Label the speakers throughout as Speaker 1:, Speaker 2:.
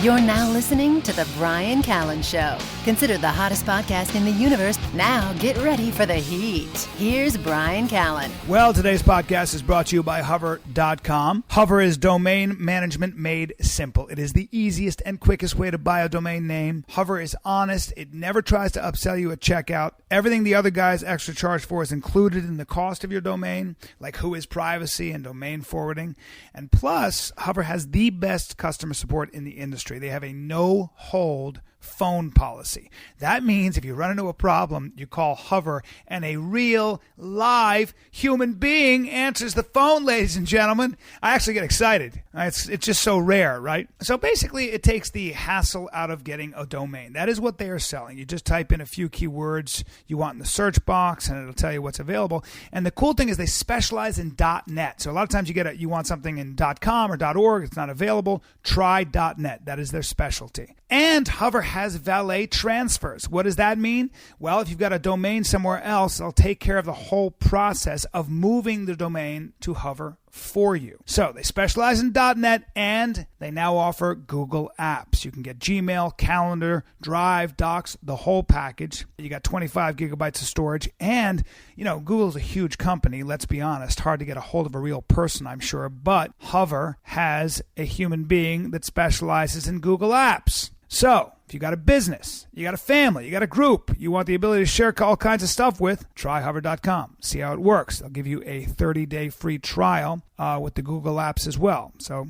Speaker 1: You're now listening to The Bryan Callen Show. Considered the hottest podcast in the universe. Now get ready for the heat. Here's Bryan Callen.
Speaker 2: Well, today's podcast is brought to you by Hover.com. Hover is domain management made simple. It is the easiest and quickest way to buy a domain name. Hover is honest. It never tries to upsell you at checkout. Everything the other guys extra charge for is included in the cost of your domain, like who-is privacy and domain forwarding. And plus, Hover has the best customer support in the industry. They have a no-hold phone policy. That means if you run into a problem, you call Hover, and a real, live human being answers the phone, ladies and gentlemen. I actually get excited. It's just so rare, right? So basically, it takes the hassle out of getting a domain. That is what they are selling. You just type in a few keywords you want in the search box, and it'll tell you what's available. And the cool thing is they specialize in .net. So a lot of times you want something in .com or .org. It's not available. Try .net. That is their specialty. And Hover has valet transfers. What does that mean? Well, if you've got a domain somewhere else, they'll take care of the whole process of moving the domain to Hover for you. So they specialize in .net, and they now offer Google Apps. You can get Gmail, Calendar, Drive, Docs, the whole package. You got 25 gigabytes of storage, and Google's a huge company, let's be honest. Hard to get a hold of a real person, I'm sure, but Hover has a human being that specializes in Google Apps. So, if you got a business, you got a family, you got a group, you want the ability to share all kinds of stuff with, try Hover.com. See how it works. They'll give you a 30-day free trial with the Google Apps as well. So,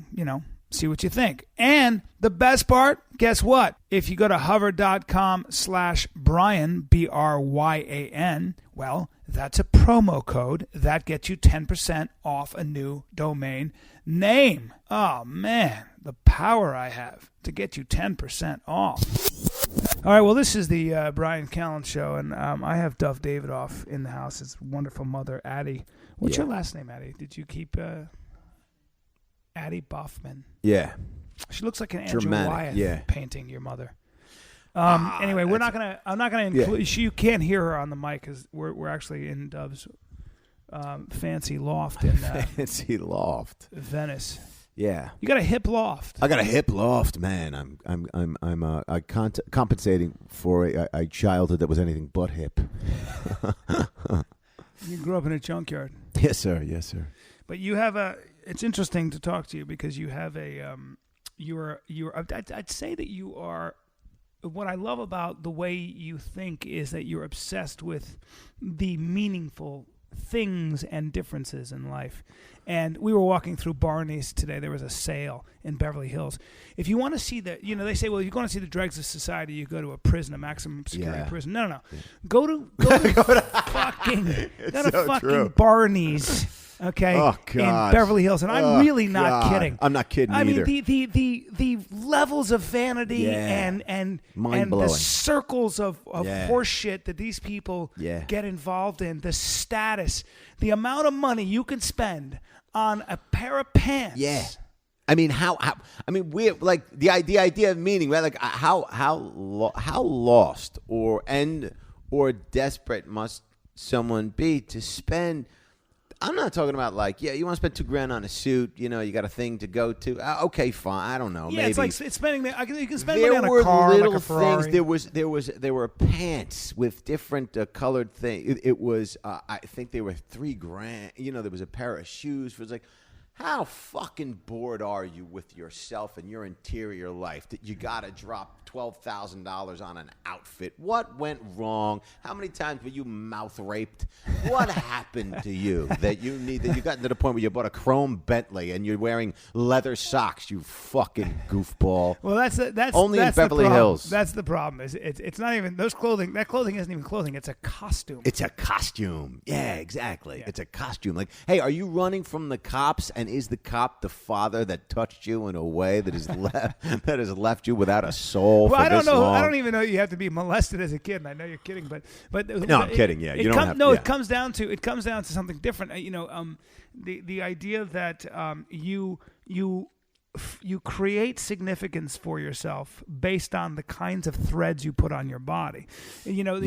Speaker 2: see what you think. And the best part, guess what? If you go to hover.com/Bryan, Bryan, well, that's a promo code. That gets you 10% off a new domain name. Oh, man, the power I have to get you 10% off. All right, well, this is the Bryan Callen Show, and I have Dov Davidoff in the house. His wonderful mother, Addie. What's your last name, Addie? Did you keep Addie Boffman?
Speaker 3: Yeah.
Speaker 2: She looks like an Andrew
Speaker 3: Dramatic,
Speaker 2: Wyeth painting, your mother. Anyway, I'm not gonna include. You can't hear her on the mic because we're actually in Dov's fancy loft in
Speaker 3: fancy loft,
Speaker 2: Venice.
Speaker 3: Yeah,
Speaker 2: you got a hip loft.
Speaker 3: I got a hip loft, man. I'm compensating for a childhood that was anything but hip.
Speaker 2: You grew up in a junkyard.
Speaker 3: Yes, sir. Yes, sir.
Speaker 2: But you have it's interesting to talk to you because you have I'd say that you are. What I love about the way you think is that you're obsessed with the meaningful things and differences in life. And we were walking through Barney's today. There was a sale in Beverly Hills. If you want to see they say, well, if you want to see the dregs of society, you go to a prison, a maximum security prison. No. Yeah. Go to fucking Barney's. Okay, in Beverly Hills, and I'm really not kidding.
Speaker 3: I'm not kidding either.
Speaker 2: I mean, the levels of vanity and the circles of horseshit that these people get involved in, the status, the amount of money you can spend on a pair of pants.
Speaker 3: Yeah. I mean, we like the idea of meaning, right? Like how lost or desperate must someone be to spend? I'm not talking about you want to spend $2,000 on a suit. You got a thing to go to. Okay, fine. I don't know.
Speaker 2: Yeah,
Speaker 3: maybe.
Speaker 2: It's like spending. You can spend money on a car,
Speaker 3: little
Speaker 2: like a Ferrari.
Speaker 3: Things. There were pants with different colored things. It was. I think they were $3,000. There was a pair of shoes. It was like, how fucking bored are you with yourself and your interior life that you got to drop $12,000 on an outfit? What went wrong? How many times were you mouth raped? What happened to you that you got to the point where you bought a chrome Bentley and you're wearing leather socks? You fucking goofball.
Speaker 2: Well, that's
Speaker 3: only
Speaker 2: that's
Speaker 3: in Beverly Hills.
Speaker 2: That's the problem. It's not even those clothing. That clothing isn't even clothing. It's a costume.
Speaker 3: It's a costume. Yeah, exactly. Yeah. It's a costume. Like, hey, are you running from the cops? And is the cop the father that touched you in a way that has left you without a soul?
Speaker 2: Well,
Speaker 3: I
Speaker 2: don't know.
Speaker 3: Long?
Speaker 2: I don't even know you have to be molested as a kid. And I know you're kidding, but
Speaker 3: no, I'm kidding. Yeah, you don't have.
Speaker 2: No, it comes down to something different. The idea that you you create significance for yourself based on the kinds of threads you put on your body. You know,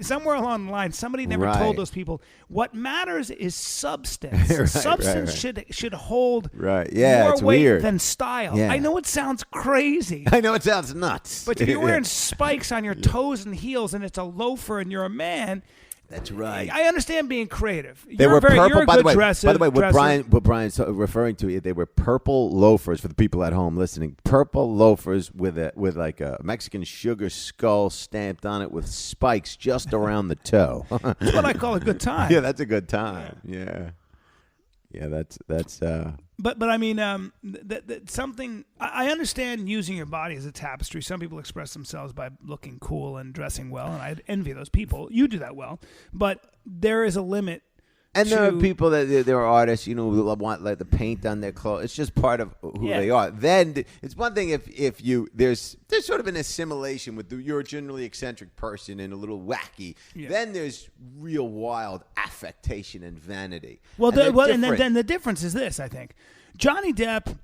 Speaker 2: somewhere along the line, somebody never told those people what matters is substance. Substance should hold more weight
Speaker 3: weird.
Speaker 2: than style.
Speaker 3: Yeah.
Speaker 2: I know it sounds crazy.
Speaker 3: I know it sounds nuts.
Speaker 2: But if you're wearing spikes on your toes and heels and it's a loafer and you're a man.
Speaker 3: That's right.
Speaker 2: I understand being creative.
Speaker 3: They were purple.
Speaker 2: You're a
Speaker 3: By
Speaker 2: good
Speaker 3: the way,
Speaker 2: dresser.
Speaker 3: what Brian's referring to, they were purple loafers for the people at home listening. Purple loafers with like a Mexican sugar skull stamped on it with spikes just around the toe.
Speaker 2: That's what I call a good time.
Speaker 3: Yeah, that's a good time. Yeah, that's.
Speaker 2: But I mean, something I understand using your body as a tapestry. Some people express themselves by looking cool and dressing well, and I envy those people. You do that well, but there is a limit.
Speaker 3: And there are people there are artists, who want like the paint on their clothes. It's just part of who they are. Then it's one thing if you there's sort of an assimilation with you're a generally eccentric person and a little wacky. Yeah. Then there's real wild affectation and vanity.
Speaker 2: Well, and then the difference is this. I think Johnny Depp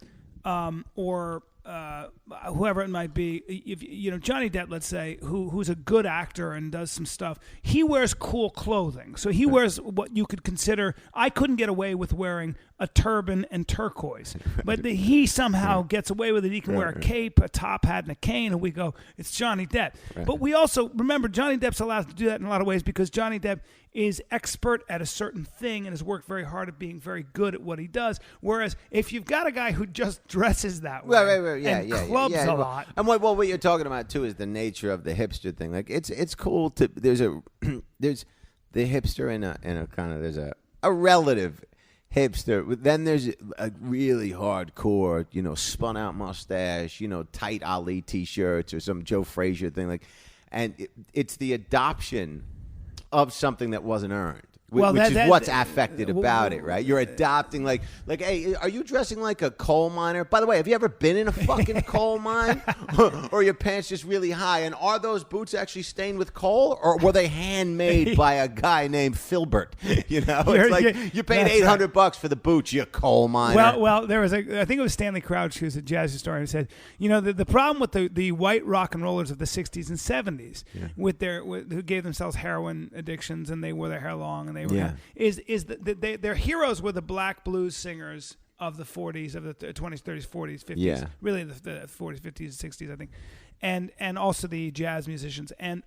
Speaker 2: or whoever it might be, if Johnny Depp, let's say, who's a good actor and does some stuff, he wears cool clothing. So he wears what you could consider. I couldn't get away with wearing a turban and turquoise, but he somehow gets away with it. He can wear a cape, a top hat, and a cane, and we go, it's Johnny Depp. Right. But we also remember Johnny Depp's allowed to do that in a lot of ways because Johnny Depp is expert at a certain thing and has worked very hard at being very good at what he does. Whereas if you've got a guy who just dresses that way and clubs a lot.
Speaker 3: And what you're talking about too is the nature of the hipster thing. Like it's cool to there's the hipster and a kind of there's a relative hipster. Then there's a really hardcore, spun out mustache, tight Ali t-shirts or some Joe Frazier thing and it's the adoption of something that wasn't earned, which is what's affected about it, right? You're adopting like, hey, are you dressing like a coal miner? By the way, have you ever been in a fucking coal mine? Or are your pants just really high? And are those boots actually stained with coal? Or were they handmade by a guy named Filbert? It's like you paid $800 for the boots, you coal miner.
Speaker 2: Well, there was I think it was Stanley Crouch, who's a jazz historian, who said, the problem with the white rock and rollers of the 60s and 70s who gave themselves heroin addictions and they wore their hair long and they were is that their heroes were the black blues singers of the 40s, of the 20s, 30s, 40s, 50s, really the 40s, 50s, 60s, I think, and also the jazz musicians. And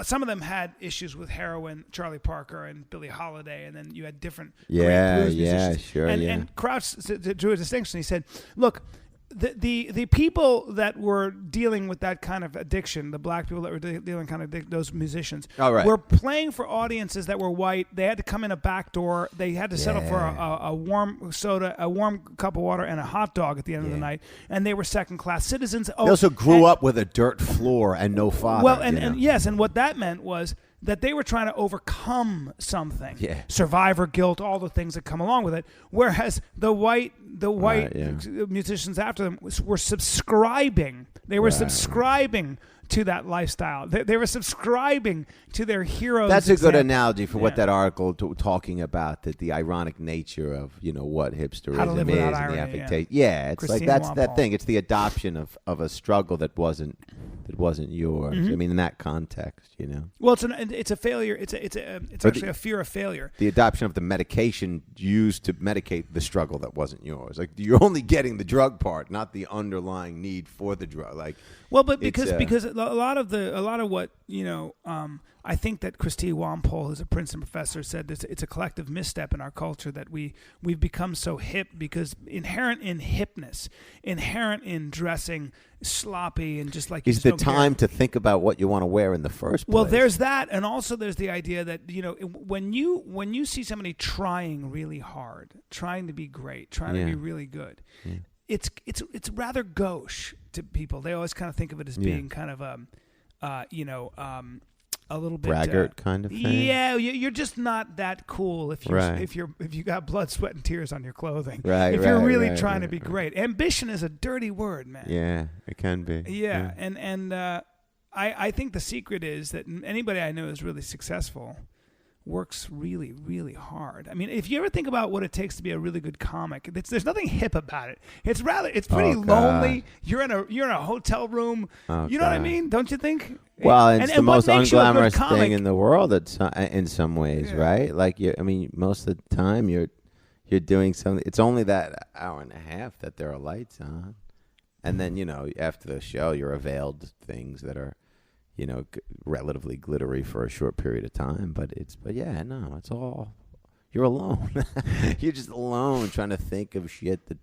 Speaker 2: some of them had issues with heroin, Charlie Parker and Billie Holiday, and then you had different great blues musicians. Sure, and Crouch drew a distinction. He said, look, the people that were dealing with that kind of addiction, the black people that were dealing kind of those musicians, were playing for audiences that were white. They had to come in a back door. They had to settle for a warm soda, a warm cup of water, and a hot dog at the end of the night. And they were second-class citizens.
Speaker 3: They also grew up with a dirt floor and no father.
Speaker 2: Well, and what that meant was that they were trying to overcome something, survivor guilt, all the things that come along with it. Whereas the white musicians after them were subscribing. They were subscribing to that lifestyle. They were subscribing to their heroes.
Speaker 3: That's a good analogy for what that article talking about, that the ironic nature of what hipsterism is and the affectation. Yeah, it's
Speaker 2: Christine
Speaker 3: like that's
Speaker 2: Wampole.
Speaker 3: that thing. It's the adoption of a struggle that wasn't yours.
Speaker 2: Mm-hmm.
Speaker 3: I mean, in that context,
Speaker 2: Well, it's a failure. It's actually a fear of failure.
Speaker 3: The adoption of the medication used to medicate the struggle that wasn't yours. Like you're only getting the drug part, not the underlying need for the drug.
Speaker 2: But because a lot of what I think that Christine Wampole, who's a Princeton professor, said it's a collective misstep in our culture that we've become so hip because inherent in hipness, inherent in dressing sloppy and just like
Speaker 3: is the time to think about what you want to wear in the first place.
Speaker 2: Well, there's that, and also there's the idea that when you see somebody trying really hard, trying to be great, trying to be really good. Yeah. It's rather gauche to people. They always kind of think of it as being kind of a little bit
Speaker 3: braggart kind of thing.
Speaker 2: Yeah, you're just not that cool if you got blood, sweat, and tears on your clothing.
Speaker 3: Right.
Speaker 2: If you're really trying to be great. Ambition is a dirty word, man.
Speaker 3: Yeah, it can be.
Speaker 2: Yeah. And I think the secret is that anybody I know is really successful works really, really hard. I mean, if you ever think about what it takes to be a really good comic, there's nothing hip about it. It's pretty lonely. You're in a hotel room. You know what I mean? Don't you think?
Speaker 3: Well, it's the most unglamorous thing in the world in some ways, right? Like, most of the time you're doing something. It's only that hour and a half that there are lights on. And then, after the show, you're availed things that are, relatively glittery for a short period of time. But it's all, you're alone. You're just alone trying to think of shit that,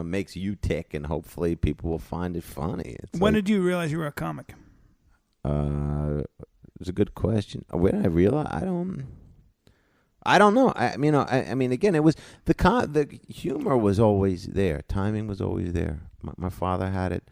Speaker 3: makes you tick, and hopefully people will find it funny.
Speaker 2: When did you realize you were a comic?
Speaker 3: It was a good question. When did I realize? I don't know. I mean, again, it was the humor was always there. Timing was always there. My father had it.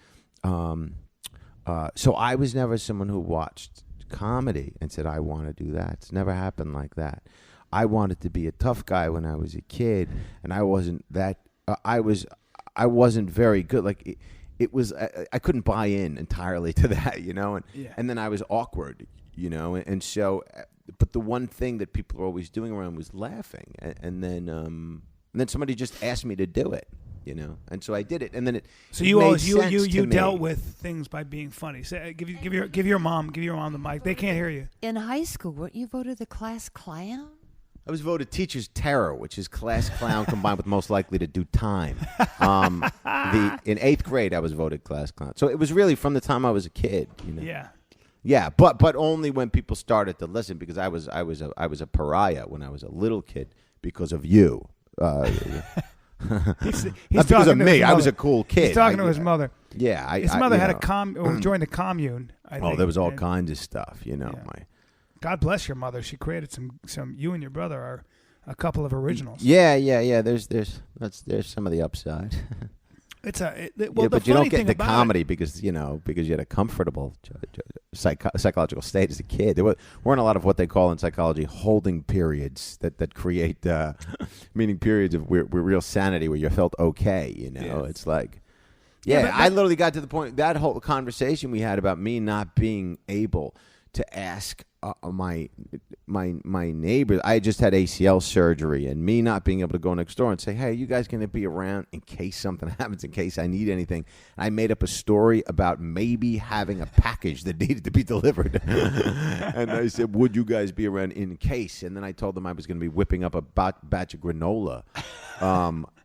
Speaker 3: So I was never someone who watched comedy and said, I want to do that. It's never happened like that. I wanted to be a tough guy when I was a kid, and I wasn't that. I wasn't very good. Like it was. I couldn't buy in entirely to that, And then I was awkward, And so, but the one thing that people were always doing around was laughing, and then somebody just asked me to do it. And so I did it, and then it. So
Speaker 2: you dealt with things by being funny. Say, give your mom the mic. They can't hear you.
Speaker 4: In high school, weren't you voted the class clown?
Speaker 3: I was voted teacher's terror, which is class clown combined with most likely to do time. In 8th grade, I was voted class clown. So it was really from the time I was a kid.
Speaker 2: Yeah.
Speaker 3: Yeah, but only when people started to listen, because I was a pariah when I was a little kid because of you.
Speaker 2: He's
Speaker 3: not because of me. I was a cool kid.
Speaker 2: He's talking to his mother.
Speaker 3: Yeah,
Speaker 2: his mother had joined the commune. I think.
Speaker 3: There was all kinds of stuff.
Speaker 2: Yeah. God bless your mother. She created some. You and your brother are a couple of originals.
Speaker 3: Yeah. There's some of the upside.
Speaker 2: But
Speaker 3: you don't get the comedy because you had a comfortable psychological state as a kid. There weren't a lot of what they call in psychology holding periods that create meaning periods of real sanity where you felt okay. It's like, I literally got to the point, that whole conversation we had about me not being able to ask my neighbors. I just had ACL surgery, and me not being able to go next door and say, hey, are you guys going to be around in case something happens, in case I need anything? I made up a story about maybe having a package that needed to be delivered. And I said, would you guys be around in case? And then I told them I was going to be whipping up a batch of granola.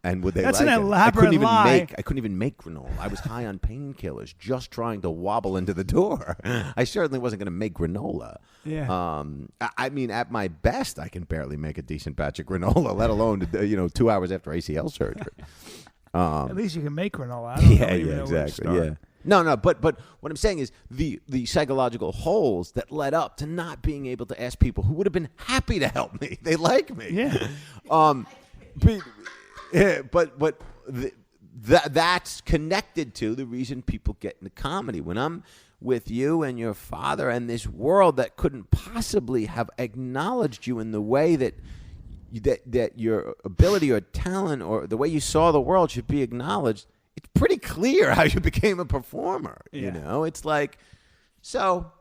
Speaker 3: And would they
Speaker 2: That's
Speaker 3: like
Speaker 2: an
Speaker 3: it?
Speaker 2: elaborate lie.
Speaker 3: I couldn't even make granola. I was high on painkillers, just trying to wobble into the door. I certainly wasn't going to make granola.
Speaker 2: Yeah.
Speaker 3: I mean, at my best, I can barely make a decent batch of granola, let alone 2 hours after ACL surgery.
Speaker 2: At least you can make granola. I don't know
Speaker 3: exactly. Yeah. No, but what I'm saying is the psychological holes that led up to not being able to ask people who would have been happy to help me. They like me.
Speaker 2: Yeah.
Speaker 3: But that's connected to the reason people get into comedy. When I'm with you and your father and this world that couldn't possibly have acknowledged you in the way that your ability or talent or the way you saw the world should be acknowledged, it's pretty clear how you became a performer.
Speaker 2: Yeah.
Speaker 3: It's like, so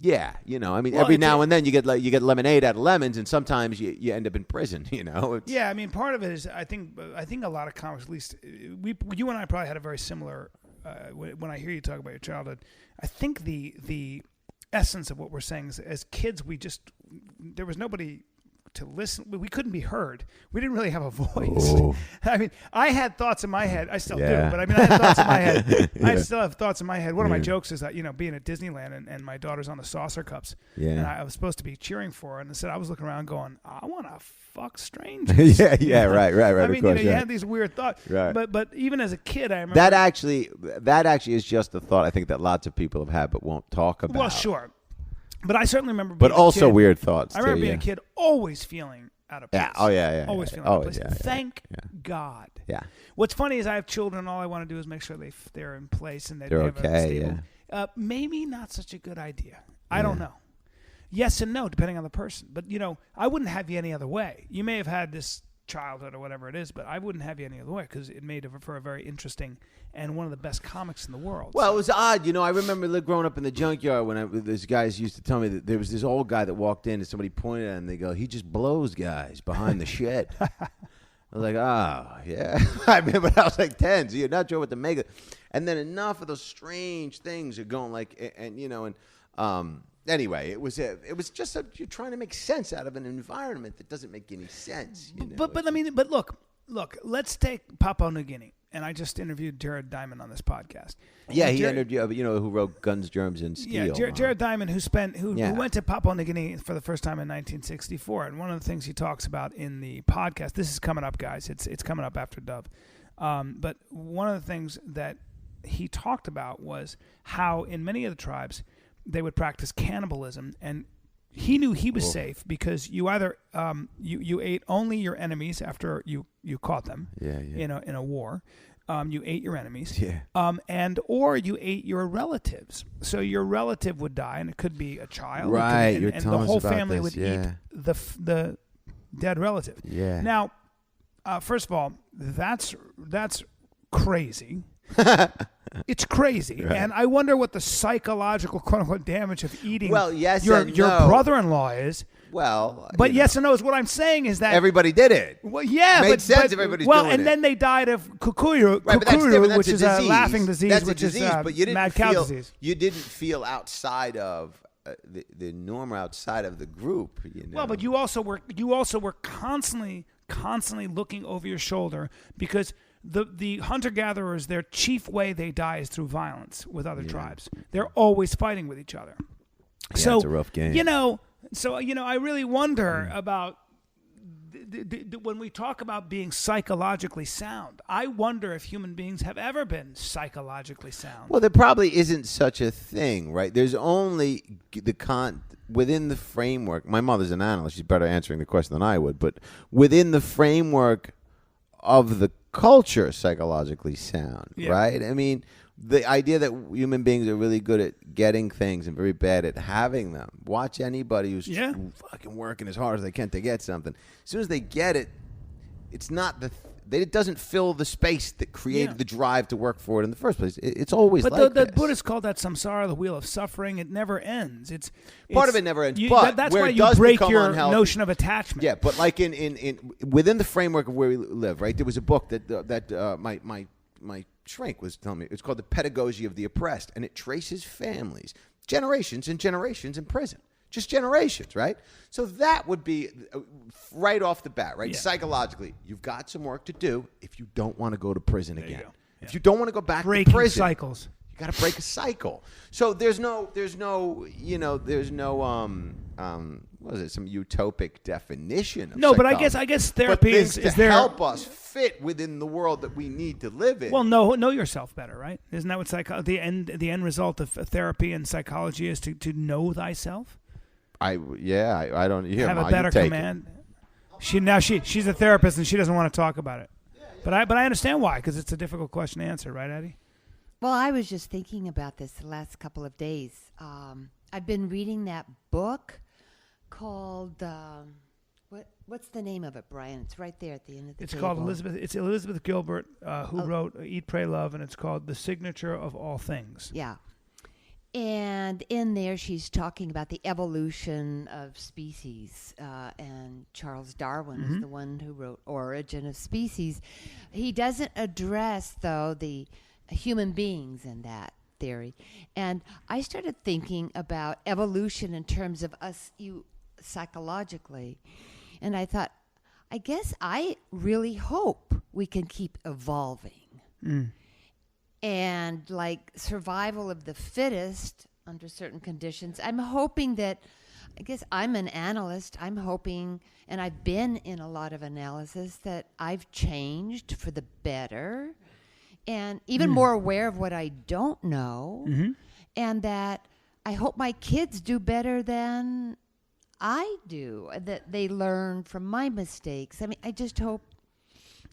Speaker 3: yeah, every now and then you get lemonade out of lemons, and sometimes you end up in prison.
Speaker 2: Yeah, I mean, part of it is I think a lot of comics, at least you and I probably had a very similar. When I hear you talk about your childhood, I think the essence of what we're saying is, as kids, there was nobody to listen. We couldn't be heard. We didn't really have a voice.
Speaker 3: Oh.
Speaker 2: I mean, I had thoughts in my head. I still do, but I mean, I had thoughts in my head. I still have thoughts in my head. One of my jokes is that, being at Disneyland and my daughter's on the saucer cups, and I was supposed to be cheering for her, and instead I was looking around going, I want to fuck strangers.
Speaker 3: Right.
Speaker 2: I mean, you had these weird thoughts.
Speaker 3: Right.
Speaker 2: But even as a kid, I remember
Speaker 3: that actually is just a thought I think that lots of people have had but won't talk about.
Speaker 2: Well, sure. But I certainly remember being
Speaker 3: But also
Speaker 2: a kid,
Speaker 3: weird thoughts,
Speaker 2: I remember being a kid always feeling out of place.
Speaker 3: Yeah. Oh, yeah.
Speaker 2: Always feeling out of place.
Speaker 3: Yeah,
Speaker 2: Thank God.
Speaker 3: Yeah.
Speaker 2: What's funny is I have children. All I want to do is make sure they're in place and
Speaker 3: they're
Speaker 2: have
Speaker 3: okay,
Speaker 2: a stable. Maybe not such a good idea. I don't know. Yes and no, depending on the person. But, I wouldn't have you any other way. You may have had this childhood or whatever it is, but I wouldn't have you any other way because it made for a very interesting and one of the best comics in the world.
Speaker 3: Well, it was odd. I remember growing up in the junkyard when these guys used to tell me that there was this old guy that walked in and somebody pointed at him and they go, he just blows guys behind the shed. I was like, yeah. I remember I was like 10, so you're not sure what to make of it. And then enough of those strange things are going anyway, it was just you're trying to make sense out of an environment that doesn't make any sense.
Speaker 2: But look, let's take Papua New Guinea. And I just interviewed Jared Diamond on this podcast.
Speaker 3: Yeah, he interviewed who wrote Guns, Germs, and Steel.
Speaker 2: Yeah, Jared Diamond, who went to Papua New Guinea for the first time in 1964. And one of the things he talks about in the podcast, this is coming up, guys. It's coming up after Dov. But one of the things that he talked about was how in many of the tribes they would practice cannibalism, and he knew he was safe because you either you ate only your enemies after you caught them in a war. You ate your enemies, or you ate your relatives. So your relative would die, and it could be a child,
Speaker 3: right?
Speaker 2: And the whole family would eat the dead relative.
Speaker 3: Yeah.
Speaker 2: Now, first of all, that's crazy. It's crazy, right. And I wonder what the psychological "quote unquote" damage of eating your brother-in-law is.
Speaker 3: Well,
Speaker 2: but yes and no is what I'm saying is that
Speaker 3: everybody did it.
Speaker 2: Well, yeah,
Speaker 3: made sense. Everybody's doing it.
Speaker 2: And then they died of kukuru, which is a laughing disease,
Speaker 3: that's
Speaker 2: which
Speaker 3: a disease,
Speaker 2: is
Speaker 3: but you didn't
Speaker 2: mad cow disease.
Speaker 3: You didn't feel outside of the norm, outside of the group.
Speaker 2: Well, but you also were constantly looking over your shoulder because the hunter-gatherers, their chief way they die is through violence with other tribes. They're always fighting with each other.
Speaker 3: Yeah, so it's a rough game.
Speaker 2: I really wonder about when we talk about being psychologically sound. I wonder if human beings have ever been psychologically sound.
Speaker 3: Well, there probably isn't such a thing, right? There's only within the framework. My mother's an analyst. She's better answering the question than I would. But within the framework of the culture, psychologically sound, right? I mean, the idea that human beings are really good at getting things and very bad at having them. Watch anybody who's fucking working as hard as they can to get something. As soon as they get it, it's not it doesn't fill the space that created the drive to work for it in the first place. It's always
Speaker 2: but
Speaker 3: like
Speaker 2: the Buddhists call that samsara, the wheel of suffering. It never ends.
Speaker 3: Part of it never ends.
Speaker 2: That's why you break your notion of attachment.
Speaker 3: Yeah, but like in within the framework of where we live, right? There was a book that my shrink was telling me. It's called The Pedagogy of the Oppressed, and it traces families, generations and generations in prison. Just generations, right? So that would be right off the bat, right? Yeah. Psychologically, you've got some work to do if you don't want to go to prison again. If you don't want to go back to prison.
Speaker 2: Breaking cycles.
Speaker 3: You got to break a cycle. So there's no what is it? Some utopic definition of
Speaker 2: psychology.
Speaker 3: But
Speaker 2: I guess therapy is there
Speaker 3: help us fit within the world that we need to live in.
Speaker 2: Well, know yourself better, right? Isn't that what the end result of therapy and psychology is to know thyself?
Speaker 3: I don't
Speaker 2: have a better command. She's a therapist and she doesn't want to talk about it. But I understand why, because it's a difficult question to answer, right, Eddie?
Speaker 4: Well, I was just thinking about this the last couple of days. I've been reading that book called what's the name of it, Brian? It's right there at the end of the table.
Speaker 2: Called Elizabeth. It's Elizabeth Gilbert who wrote Eat, Pray, Love, and it's called The Signature of All Things.
Speaker 4: Yeah. And in there, she's talking about the evolution of species. And Charles Darwin is the one who wrote Origin of Species. He doesn't address, though, the human beings in that theory. And I started thinking about evolution in terms of us, psychologically. And I thought, I guess I really hope we can keep evolving. And like survival of the fittest under certain conditions, I'm hoping that, I guess I'm an analyst, I'm hoping, and I've been in a lot of analysis, that I've changed for the better and even more aware of what I don't know, and that I hope my kids do better than I do, that they learn from my mistakes. I mean, I just hope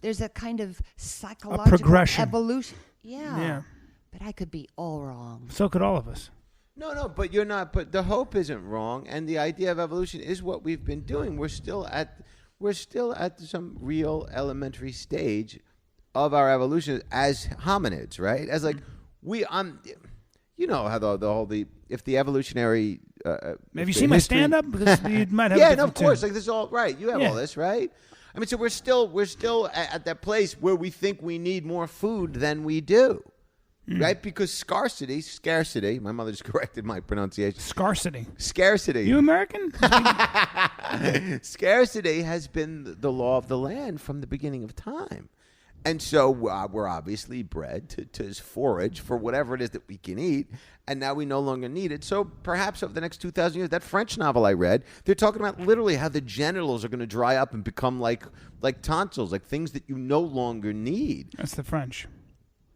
Speaker 4: there's a kind of psychological
Speaker 2: progression.
Speaker 4: Evolution. Yeah. But I could be all wrong.
Speaker 2: So could all of us.
Speaker 3: No, but you're not. But the hope isn't wrong, and the idea of evolution is what we've been doing. We're still we're still at some real elementary stage of our evolution as hominids, right? As like you know how if the evolutionary
Speaker 2: have you seen my stand up? Because you might have
Speaker 3: yeah, no, of course. Like this is all right. You have all this, right? I mean, so we're still at that place where we think we need more food than we do. Right? Because scarcity, my mother just corrected my pronunciation. Scarcity.
Speaker 2: You American?
Speaker 3: Scarcity has been the law of the land from the beginning of time. And so we're obviously bred to forage for whatever it is that we can eat, and now we no longer need it. So perhaps over the next 2,000 years, that French novel I read, they're talking about literally how the genitals are going to dry up and become like tonsils, like things that you no longer need.
Speaker 2: That's the French.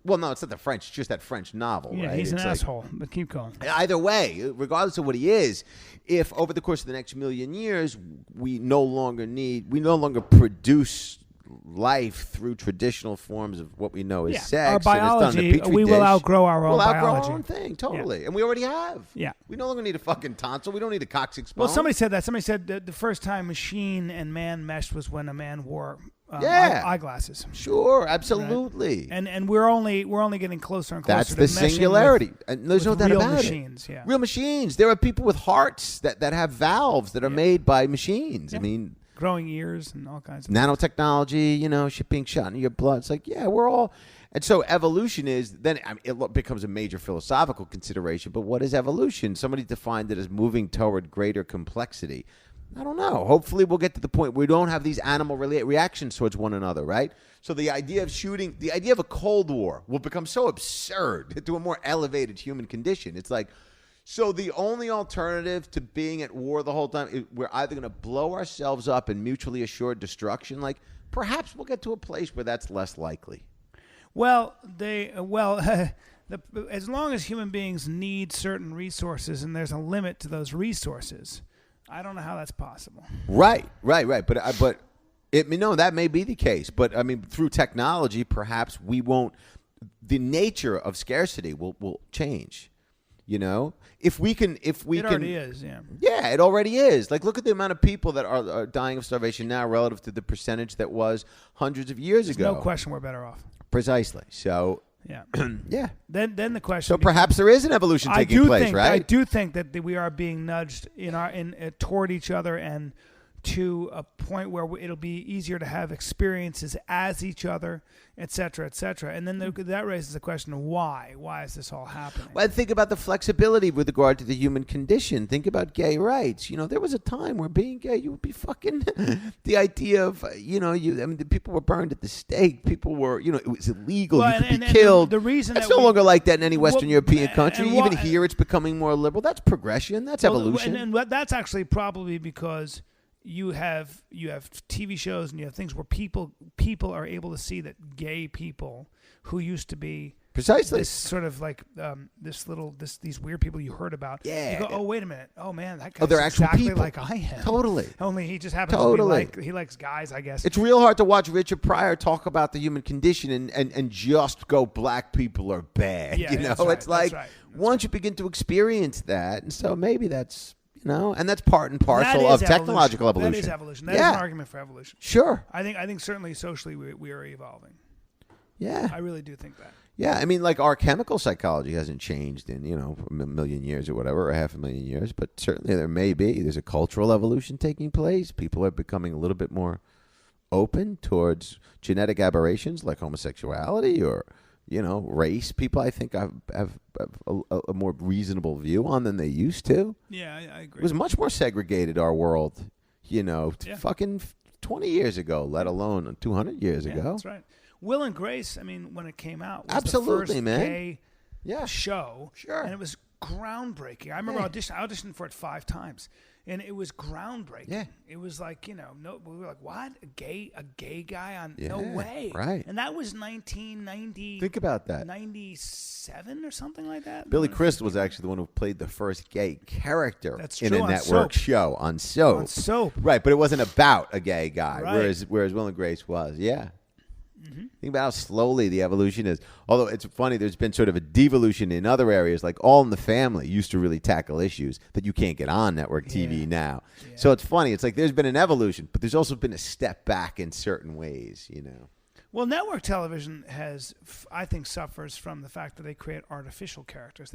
Speaker 3: Well, no, it's not the French. It's just that French novel,
Speaker 2: yeah,
Speaker 3: right?
Speaker 2: He's an asshole, but keep going.
Speaker 3: Either way, regardless of what he is, if over the course of the next million years, we no longer produce life through traditional forms of what we know as sex.
Speaker 2: Our biology, we will outgrow our own biology.
Speaker 3: We'll outgrow our own thing, totally. And we already have.
Speaker 2: Yeah.
Speaker 3: We no longer need a fucking tonsil. We don't need a coccyx bone.
Speaker 2: Well, somebody said that. Somebody said that the first time machine and man meshed was when a man wore eyeglasses.
Speaker 3: Sure, absolutely.
Speaker 2: Right? And we're only getting closer and closer.
Speaker 3: That's
Speaker 2: to
Speaker 3: the singularity. And there's no doubt
Speaker 2: real
Speaker 3: about
Speaker 2: machines,
Speaker 3: it.
Speaker 2: Yeah.
Speaker 3: Real machines. There are people with hearts that have valves that are made by machines.
Speaker 2: Yeah.
Speaker 3: I mean,
Speaker 2: growing ears and all kinds of
Speaker 3: nanotechnology, shit being shot in your blood. It's like, yeah, we're all. And so evolution is, then it becomes a major philosophical consideration. But what is evolution? Somebody defined it as moving toward greater complexity. I don't know. Hopefully we'll get to the point where we don't have these animal reactions towards one another, right? So the idea of a Cold War will become so absurd to a more elevated human condition. It's like, so the only alternative to being at war the whole time is we're either going to blow ourselves up in mutually assured destruction. Like, perhaps we'll get to a place where that's less likely.
Speaker 2: Well, as long as human beings need certain resources and there's a limit to those resources, I don't know how that's possible.
Speaker 3: Right. But that may be the case. But I mean, through technology, perhaps we won't. The nature of scarcity will change. If we can,
Speaker 2: it already is, yeah.
Speaker 3: Yeah, it already is. Like, look at the amount of people that are dying of starvation now relative to the percentage that was hundreds of years ago.
Speaker 2: No question, we're better off.
Speaker 3: Precisely. So,
Speaker 2: yeah.
Speaker 3: Yeah.
Speaker 2: Then the question.
Speaker 3: So perhaps there is an evolution taking place, right?
Speaker 2: I do think that we are being nudged toward each other and to a point where it'll be easier to have experiences as each other, et cetera, et cetera. And then that raises the question of why. Why is this all happening?
Speaker 3: Well, think about the flexibility with regard to the human condition. Think about gay rights. There was a time where being gay, you would be fucking the idea of, the people were burned at the stake. People were, it was illegal.
Speaker 2: Well,
Speaker 3: you could be killed.
Speaker 2: The reason
Speaker 3: it's no longer like that in any Western European country.
Speaker 2: Even
Speaker 3: here, it's becoming more liberal. That's progression. That's evolution.
Speaker 2: And that's actually probably because you have TV shows and you have things where people are able to see that gay people who used to be
Speaker 3: precisely
Speaker 2: this sort of like these weird people you heard about.
Speaker 3: Yeah.
Speaker 2: You go, oh wait a minute, oh man, that guy's
Speaker 3: they're actual
Speaker 2: exactly
Speaker 3: people.
Speaker 2: Like I am.
Speaker 3: Totally.
Speaker 2: Only he just happens to be like he likes guys, I guess.
Speaker 3: It's real hard to watch Richard Pryor talk about the human condition and just go, black people are bad.
Speaker 2: Yeah, that's right,
Speaker 3: it's like once you begin to experience that, and so maybe that's. And that's part and parcel of technological evolution.
Speaker 2: That is evolution. That is an argument for evolution.
Speaker 3: Sure.
Speaker 2: I think certainly socially we are evolving.
Speaker 3: Yeah.
Speaker 2: I really do think that.
Speaker 3: Yeah, I mean, like our chemical psychology hasn't changed in, a million years or whatever, or 500,000 years, but certainly there's a cultural evolution taking place. People are becoming a little bit more open towards genetic aberrations like homosexuality or race. People, I think, have a more reasonable view on than they used to.
Speaker 2: Yeah, I agree.
Speaker 3: It was much more segregated, our world, fucking 20 years ago, let alone 200 years ago.
Speaker 2: That's right. Will and Grace, I mean, when it came out, was
Speaker 3: absolutely,
Speaker 2: the first
Speaker 3: man.
Speaker 2: gay show.
Speaker 3: Sure.
Speaker 2: And it was groundbreaking. I remember auditioning for it 5 times. And it was groundbreaking. Yeah. It was like, we were like, what? A gay guy on? Yeah, no way.
Speaker 3: Right.
Speaker 2: And that was 1990.
Speaker 3: Think about that.
Speaker 2: 97 or something like that.
Speaker 3: Billy Crystal was actually the one who played the first gay character in
Speaker 2: true,
Speaker 3: a network show on Soap.
Speaker 2: On Soap.
Speaker 3: Right, but it wasn't about a gay guy,
Speaker 2: right.
Speaker 3: whereas Will and Grace was. Yeah. Think about how slowly the evolution is. Although it's funny, there's been sort of a devolution in other areas, like All in the Family used to really tackle issues that you can't get on network TV now. Yeah. So it's funny. It's like there's been an evolution, but there's also been a step back in certain ways, you know.
Speaker 2: Well, network television I think, suffers from the fact that they create artificial characters.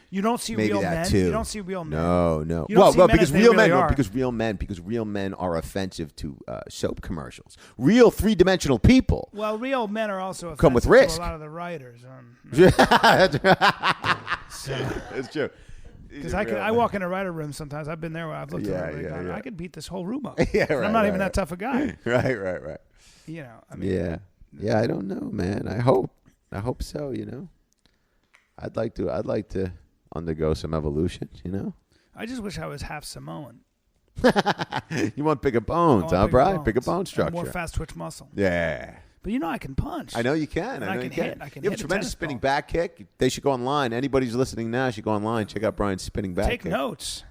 Speaker 2: You don't see
Speaker 3: Maybe
Speaker 2: real
Speaker 3: that
Speaker 2: men.
Speaker 3: too.
Speaker 2: You don't see real men.
Speaker 3: No.
Speaker 2: Because real
Speaker 3: men are offensive to soap commercials. Real three-dimensional people.
Speaker 2: Well, real men are also offensive
Speaker 3: come with risk.
Speaker 2: to a lot of the writers.
Speaker 3: It's true.
Speaker 2: Because I walk in a writer room sometimes. I've been there where I've looked at it and I could beat this whole room up. I'm not even that tough a guy.
Speaker 3: Right.
Speaker 2: You know, I mean.
Speaker 3: Yeah, I don't know, man. I hope so, you know. I'd like to undergo some evolution, you know.
Speaker 2: I just wish I was half Samoan.
Speaker 3: You want bigger bones, huh, Brian? Bigger bone structure.
Speaker 2: More fast twitch muscle.
Speaker 3: Yeah.
Speaker 2: But you know I can punch.
Speaker 3: I know you can.
Speaker 2: I can hit.
Speaker 3: You have a tremendous spinning back kick. They should go online. Anybody who's listening now should go online. Check out Brian's spinning back kick.
Speaker 2: Take notes.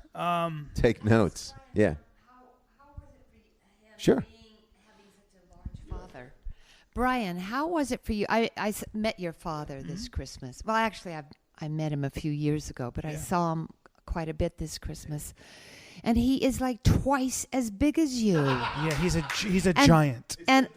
Speaker 3: Take notes. Yeah.
Speaker 4: How was it for you?
Speaker 3: Sure.
Speaker 4: Having such a large father. Brian, how was it for you? I met your father this Christmas. Well, actually, I met him a few years ago, but I saw him quite a bit this Christmas. And he is like twice as big as you.
Speaker 2: Yeah, he's a giant.
Speaker 4: And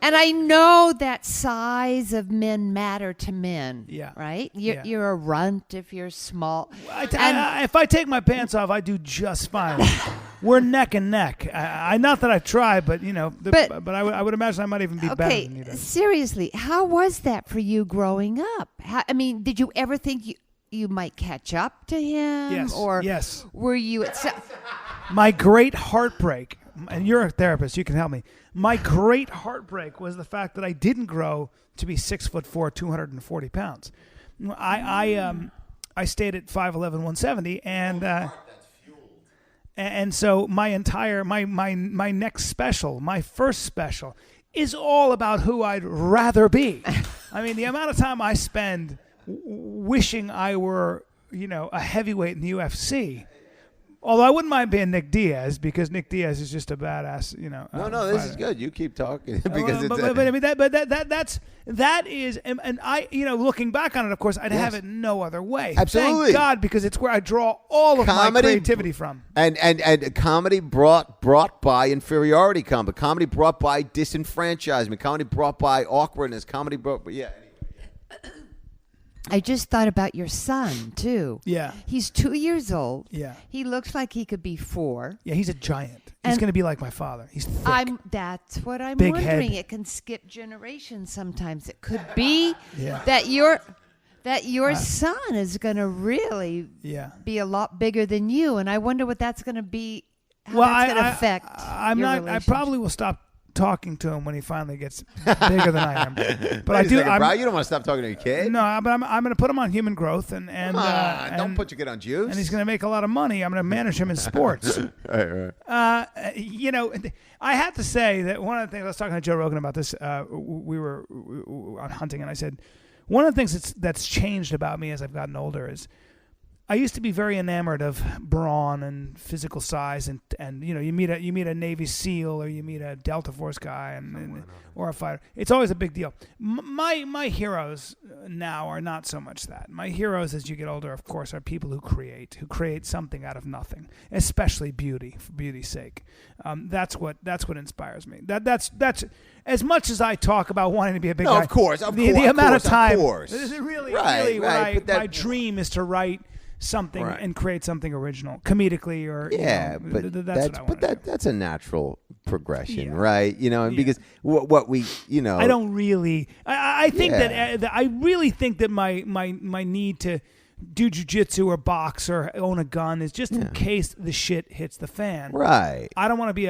Speaker 4: I know that size of men matter to men.
Speaker 2: Yeah.
Speaker 4: Right? You're a runt if you're small.
Speaker 2: If I take my pants off, I do just fine. We're neck and neck. Not that I've tried, but you know, but I would imagine I might even be better than you.
Speaker 4: Seriously, how was that for you growing up? Did you ever think you might catch up to him?
Speaker 2: Yes.
Speaker 4: Or
Speaker 2: yes.
Speaker 4: Were you
Speaker 2: My great heartbreak, and you're a therapist, you can help me. My great heartbreak was the fact that I didn't grow to be 6'4", 240 pounds. I stayed at 5'11", 170, and so my entire my next special, my first special, is all about who I'd rather be. I mean, the amount of time I spend wishing I were, you know, a heavyweight in the UFC. Although I wouldn't mind being Nick Diaz, because Nick Diaz is just a badass, you know.
Speaker 3: No, this is good. You keep talking because that is, and I, you know, looking back on it, of course, I'd have it no other way. Absolutely,
Speaker 2: thank God, because it's where I draw all of my creativity from.
Speaker 3: And comedy brought by inferiority comedy. Comedy brought by disenfranchisement. Comedy brought by awkwardness. Comedy brought,
Speaker 4: I just thought about your son, too.
Speaker 2: Yeah.
Speaker 4: He's 2 years old.
Speaker 2: Yeah.
Speaker 4: He looks like he could be 4.
Speaker 2: Yeah, he's a giant. He's going to be like my father. He's thick.
Speaker 4: That's what I'm
Speaker 2: Big
Speaker 4: wondering.
Speaker 2: head.
Speaker 4: It can skip generations sometimes. It could be that your son is going to really be a lot bigger than you, and I wonder what that's going to be, how that's going to affect your relationship.
Speaker 2: I probably will stop talking to him when he finally gets bigger than I am. But I do.
Speaker 3: Brian, you don't want to stop talking to your kid?
Speaker 2: No, but I'm going to put him on Human Growth, and
Speaker 3: don't put your kid on juice.
Speaker 2: And he's going to make a lot of money. I'm going to manage him in sports.
Speaker 3: Right.
Speaker 2: You know, I have to say that one of the things I was talking to Joe Rogan about this. We were on hunting, and I said one of the things that's changed about me as I've gotten older is I used to be very enamored of brawn and physical size, and you know, you meet a Navy SEAL or you meet a Delta Force guy or a fighter. It's always a big deal. My heroes now are not so much that. My heroes, as you get older, of course, are people who create something out of nothing, especially beauty, for beauty's sake. That's what inspires me. That's as much as I talk about wanting to be a big guy.
Speaker 3: Of course,
Speaker 2: the amount of time.
Speaker 3: Of course.
Speaker 2: Really, my dream is to write something and create something original, comedically or
Speaker 3: that's a natural progression, right? You know, and because what we, you know,
Speaker 2: I don't really. I think that I really think that my need to do jiu-jitsu or box or own a gun is just in case the shit hits the fan.
Speaker 3: Right.
Speaker 2: I don't want to be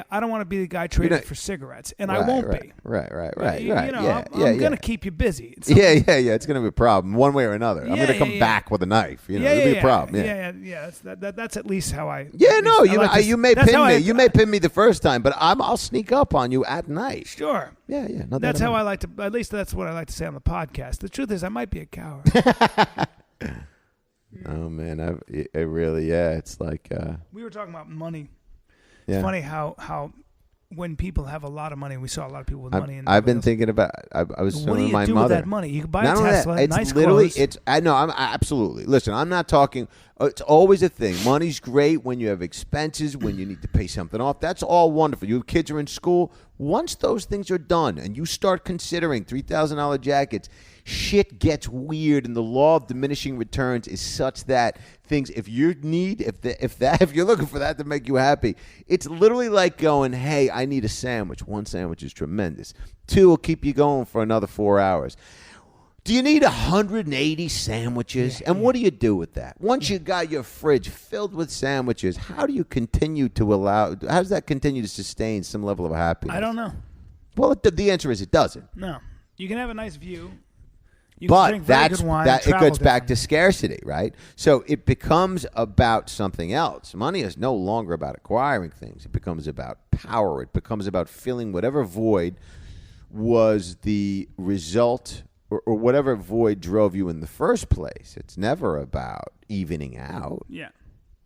Speaker 2: the guy traded for cigarettes, and I won't be.
Speaker 3: Right.
Speaker 2: You know, I'm gonna keep you busy.
Speaker 3: Yeah. It's gonna be a problem one way or another. I'm gonna come back with a knife. You know, it'll be a problem.
Speaker 2: Yeah. That's at least how I.
Speaker 3: Yeah, no, you may pin me. You may pin me the first time, but I'll sneak up on you at night.
Speaker 2: Sure.
Speaker 3: Yeah.
Speaker 2: That's how I like to. At least that's what I like to say on the podcast. The truth is, I might be a coward.
Speaker 3: Oh man, it really, it's like
Speaker 2: we were talking about money.
Speaker 3: Yeah.
Speaker 2: It's funny how when people have a lot of money. We saw a lot of people with money.
Speaker 3: I've been thinking about. I was
Speaker 2: what do
Speaker 3: telling
Speaker 2: you
Speaker 3: my
Speaker 2: do
Speaker 3: mother.
Speaker 2: with that money? You can buy
Speaker 3: Not
Speaker 2: a
Speaker 3: only
Speaker 2: Tesla,
Speaker 3: that, it's
Speaker 2: nice
Speaker 3: literally.
Speaker 2: clothes.
Speaker 3: I'm absolutely. Listen, I'm not talking. It's always a thing. Money's great when you have expenses, when you need to pay something off. That's all wonderful. Your kids are in school. Once those things are done, and you start considering $3,000 jackets, shit gets weird, and the law of diminishing returns is such that things. If you're looking for that to make you happy, it's literally like going, "Hey, I need a sandwich." One sandwich is tremendous. 2 will keep you going for another 4 hours. Do you need 180 sandwiches? And what do you do with that? Once you got your fridge filled with sandwiches, how do you continue to how does that continue to sustain some level of happiness?
Speaker 2: I don't know.
Speaker 3: Well, the answer is it doesn't.
Speaker 2: No. You can have a nice view. You can
Speaker 3: But
Speaker 2: drink very good wine,
Speaker 3: it
Speaker 2: travel
Speaker 3: goes back to
Speaker 2: different.
Speaker 3: scarcity, right? So it becomes about something else. Money is no longer about acquiring things. It becomes about power. It becomes about filling whatever void was the result or whatever void drove you in the first place. It's never about evening out.
Speaker 2: Yeah.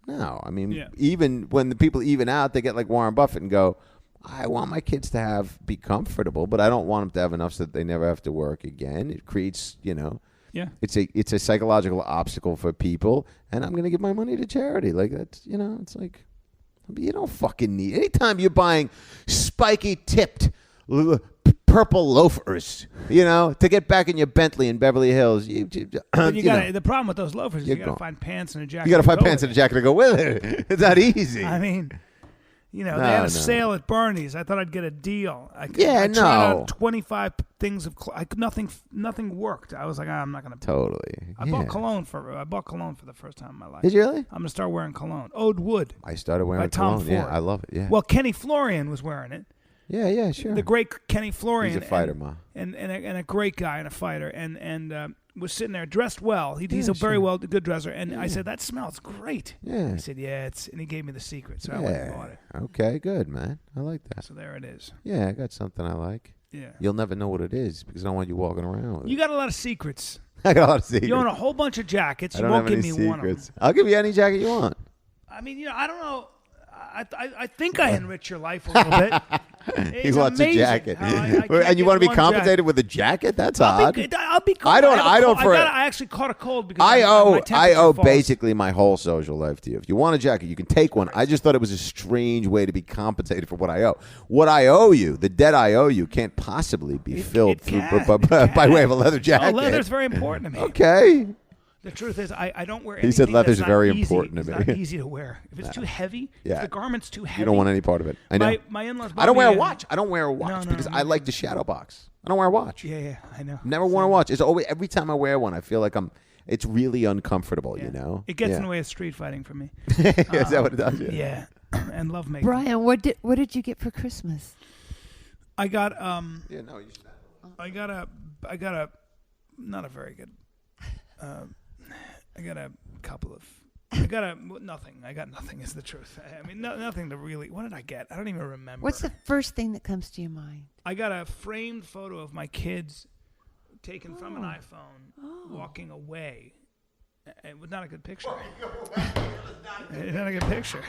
Speaker 3: No, I mean, even when the people even out, they get like Warren Buffett and go, I want my kids to be comfortable, but I don't want them to have enough so that they never have to work again. It creates, it's a psychological obstacle for people, and I'm going to give my money to charity. Like that's, it's like, you don't fucking need. Anytime you're buying spiky tipped purple loafers, to get back in your Bentley in Beverly Hills.
Speaker 2: The problem with those loafers is you got to find pants and a jacket.
Speaker 3: You got to find pants and a jacket to go with it. It's not easy.
Speaker 2: I mean, they had a sale at Barney's. I thought I'd get a deal. I tried out 25 things of nothing worked. I was like, I'm not going to.
Speaker 3: Totally.
Speaker 2: I bought cologne for the first time in my life.
Speaker 3: Did you really?
Speaker 2: I'm going to start wearing cologne. Ode Wood.
Speaker 3: I started wearing
Speaker 2: Tom
Speaker 3: cologne. Yeah,
Speaker 2: Ford.
Speaker 3: I love it. Yeah.
Speaker 2: Well, Kenny Florian was wearing it.
Speaker 3: Yeah, sure.
Speaker 2: The great Kenny Florian.
Speaker 3: He's a fighter, Ma.
Speaker 2: And a great guy and a fighter. And was sitting there dressed well. He's a very good dresser. And I said, that smells great.
Speaker 3: Yeah.
Speaker 2: He said, and he gave me the secret. So I went and bought it.
Speaker 3: Okay, good, man. I like that.
Speaker 2: So there it is.
Speaker 3: Yeah, I got something I like.
Speaker 2: Yeah.
Speaker 3: You'll never know what it is because I don't want you walking around with it.
Speaker 2: You got a lot of secrets.
Speaker 3: I got a lot of secrets.
Speaker 2: You own a whole bunch of jackets.
Speaker 3: I
Speaker 2: You
Speaker 3: don't
Speaker 2: won't
Speaker 3: have
Speaker 2: give
Speaker 3: any
Speaker 2: me one of them.
Speaker 3: secrets. I'll give you any jacket you want.
Speaker 2: I mean, I don't know. I think I enrich your life a little bit.
Speaker 3: He
Speaker 2: It's
Speaker 3: wants a
Speaker 2: amazing
Speaker 3: jacket.
Speaker 2: how I can't
Speaker 3: And you want to be
Speaker 2: get one
Speaker 3: compensated
Speaker 2: jacket.
Speaker 3: with a jacket? That's odd.
Speaker 2: I'll be cold. I actually caught a cold because
Speaker 3: I
Speaker 2: my
Speaker 3: owe
Speaker 2: temperature falls.
Speaker 3: basically my whole social life to you. If you want a jacket, you can take one. I just thought it was a strange way to be compensated for what I owe. What I owe you, the debt I owe you, can't possibly be filled by way of a leather jacket.
Speaker 2: Oh, leather's very important to me.
Speaker 3: Okay.
Speaker 2: The truth is, I don't wear.
Speaker 3: He said
Speaker 2: anything
Speaker 3: leather's
Speaker 2: that's not
Speaker 3: very
Speaker 2: easy.
Speaker 3: important to
Speaker 2: It's
Speaker 3: me.
Speaker 2: not easy to wear. If it's too heavy, if the garment's too heavy,
Speaker 3: You don't want any part of it. I know.
Speaker 2: My in-laws.
Speaker 3: I don't wear a
Speaker 2: bought me
Speaker 3: watch. I don't wear a watch
Speaker 2: No,
Speaker 3: because
Speaker 2: no,
Speaker 3: I
Speaker 2: no.
Speaker 3: like the shadow box. I don't wear a watch.
Speaker 2: Yeah, I know.
Speaker 3: Never worn a watch. It's always every time I wear one, I feel like it's really uncomfortable.
Speaker 2: Yeah. It gets in the way of street fighting for me.
Speaker 3: Is that what it does?
Speaker 2: Yeah, and love making.
Speaker 4: Brian, what did you get for Christmas?
Speaker 2: I got
Speaker 3: Yeah, no, you should.
Speaker 2: I got a not a very good. I got a couple of. Nothing. I got nothing. Is the truth. I mean, nothing to really. What did I get? I don't even remember.
Speaker 4: What's the first thing that comes to your mind?
Speaker 2: I got a framed photo of my kids taken from an iPhone walking away. It was not a good picture. Not a good picture.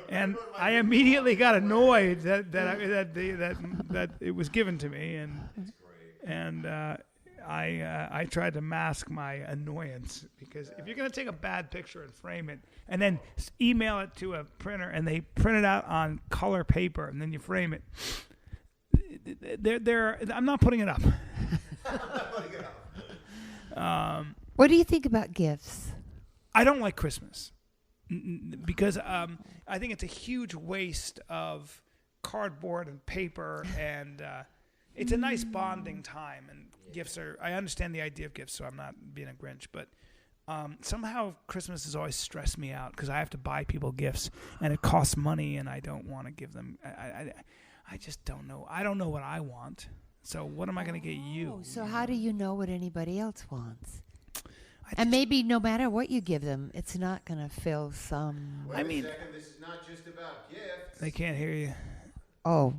Speaker 2: And I immediately got annoyed that it was given to me, and I tried to mask my annoyance because if you're going to take a bad picture and frame it and then email it to a printer and they print it out on color paper and then you frame it, I'm not putting it up.
Speaker 4: What do you think about gifts?
Speaker 2: I don't like Christmas because I think it's a huge waste of cardboard and paper, and it's a nice bonding time. And gifts I understand the idea of gifts, so I'm not being a Grinch, but somehow Christmas has always stressed me out because I have to buy people gifts, and it costs money, and I don't want to give them. I just don't know. I don't know what I want. So what am I going to get you?
Speaker 4: So how do you know what anybody else wants? And maybe no matter what you give them, it's not going to fill some...
Speaker 3: Wait a second, this is not just about gifts.
Speaker 2: They can't hear you.
Speaker 4: Oh.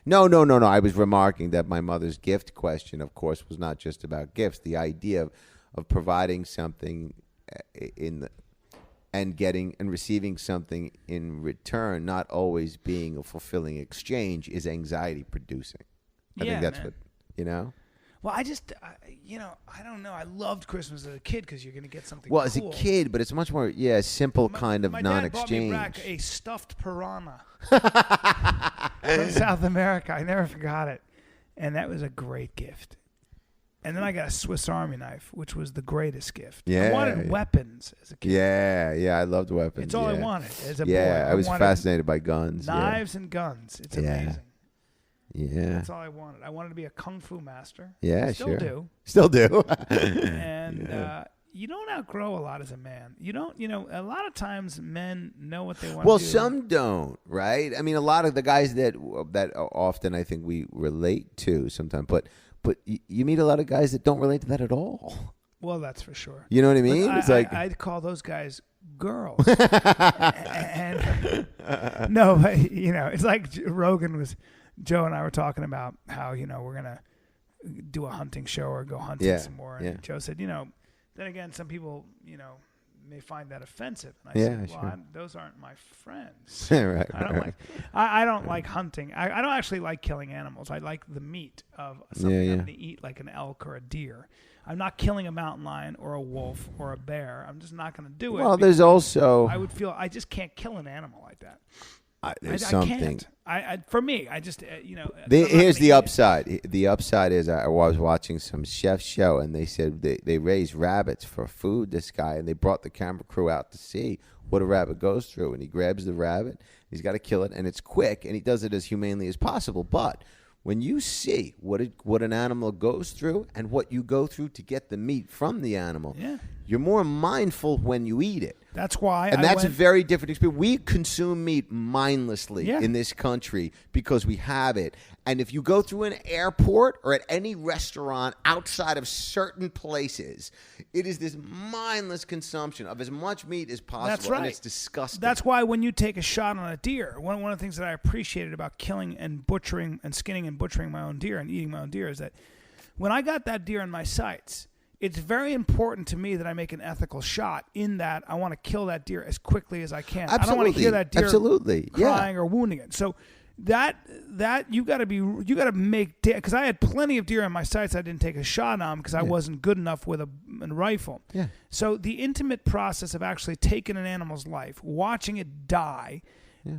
Speaker 3: No. I was remarking that my mother's gift question, of course, was not just about gifts. The idea of providing something and getting and receiving something in return, not always being a fulfilling exchange, is anxiety producing. I think that's what,
Speaker 2: Well, I don't know. I loved Christmas as a kid because you're going to get something
Speaker 3: Well,
Speaker 2: cool.
Speaker 3: as a kid, but it's much more, simple kind of non-exchange.
Speaker 2: My dad bought me back a stuffed piranha from South America. I never forgot it. And that was a great gift. And then I got a Swiss Army knife, which was the greatest gift. I wanted weapons as a kid.
Speaker 3: Yeah, I loved weapons.
Speaker 2: It's all I wanted as a boy.
Speaker 3: Yeah, I was fascinated by guns.
Speaker 2: Knives and guns. It's amazing.
Speaker 3: Yeah.
Speaker 2: That's all I wanted. I wanted to be a kung fu master.
Speaker 3: Yeah,
Speaker 2: Still do.
Speaker 3: Still do.
Speaker 2: And you don't outgrow a lot as a man. You don't, a lot of times men know what they want to do.
Speaker 3: Well, some don't, right? I mean, a lot of the guys that often I think we relate to sometimes, but you meet a lot of guys that don't relate to that at all.
Speaker 2: Well, that's for sure.
Speaker 3: You know what I mean?
Speaker 2: It's like I'd call those guys girls. and no, but it's like Joe and I were talking about how we're gonna do a hunting show or go hunting some more. And Joe said, then again, some people may find that offensive. And I said, well, those aren't my friends.
Speaker 3: Right.
Speaker 2: I don't like hunting. I don't actually like killing animals. I like the meat of something I'm going to eat, like an elk or a deer. I'm not killing a mountain lion or a wolf or a bear. I'm just not going to do it.
Speaker 3: Well, there's also
Speaker 2: I would feel I just can't kill an animal like that.
Speaker 3: There's
Speaker 2: something. I can't. For me, I just
Speaker 3: here's the upside. The upside is I was watching some chef show, and they said they raise rabbits for food. This guy, and they brought the camera crew out to see what a rabbit goes through, and he grabs the rabbit. He's got to kill it, and it's quick, and he does it as humanely as possible. But when you see what an animal goes through and what you go through to get the meat from the animal, you're more mindful when you eat it.
Speaker 2: That's why.
Speaker 3: And that's a very different experience. We consume meat mindlessly in this country because we have it. And if you go through an airport or at any restaurant outside of certain places, it is this mindless consumption of as much meat as possible.
Speaker 2: That's right.
Speaker 3: And it's disgusting.
Speaker 2: That's why when you take a shot on a deer, one of the things that I appreciated about killing and butchering and skinning and butchering my own deer and eating my own deer is that when I got that deer in my sights, it's very important to me that I make an ethical shot in that I want to kill that deer as quickly as I can.
Speaker 3: Absolutely.
Speaker 2: I don't want to hear that deer crying
Speaker 3: or
Speaker 2: wounding it. So that you got to make, because I had plenty of deer in my sights I didn't take a shot on because I wasn't good enough with a rifle.
Speaker 3: Yeah.
Speaker 2: So the intimate process of actually taking an animal's life, watching it die,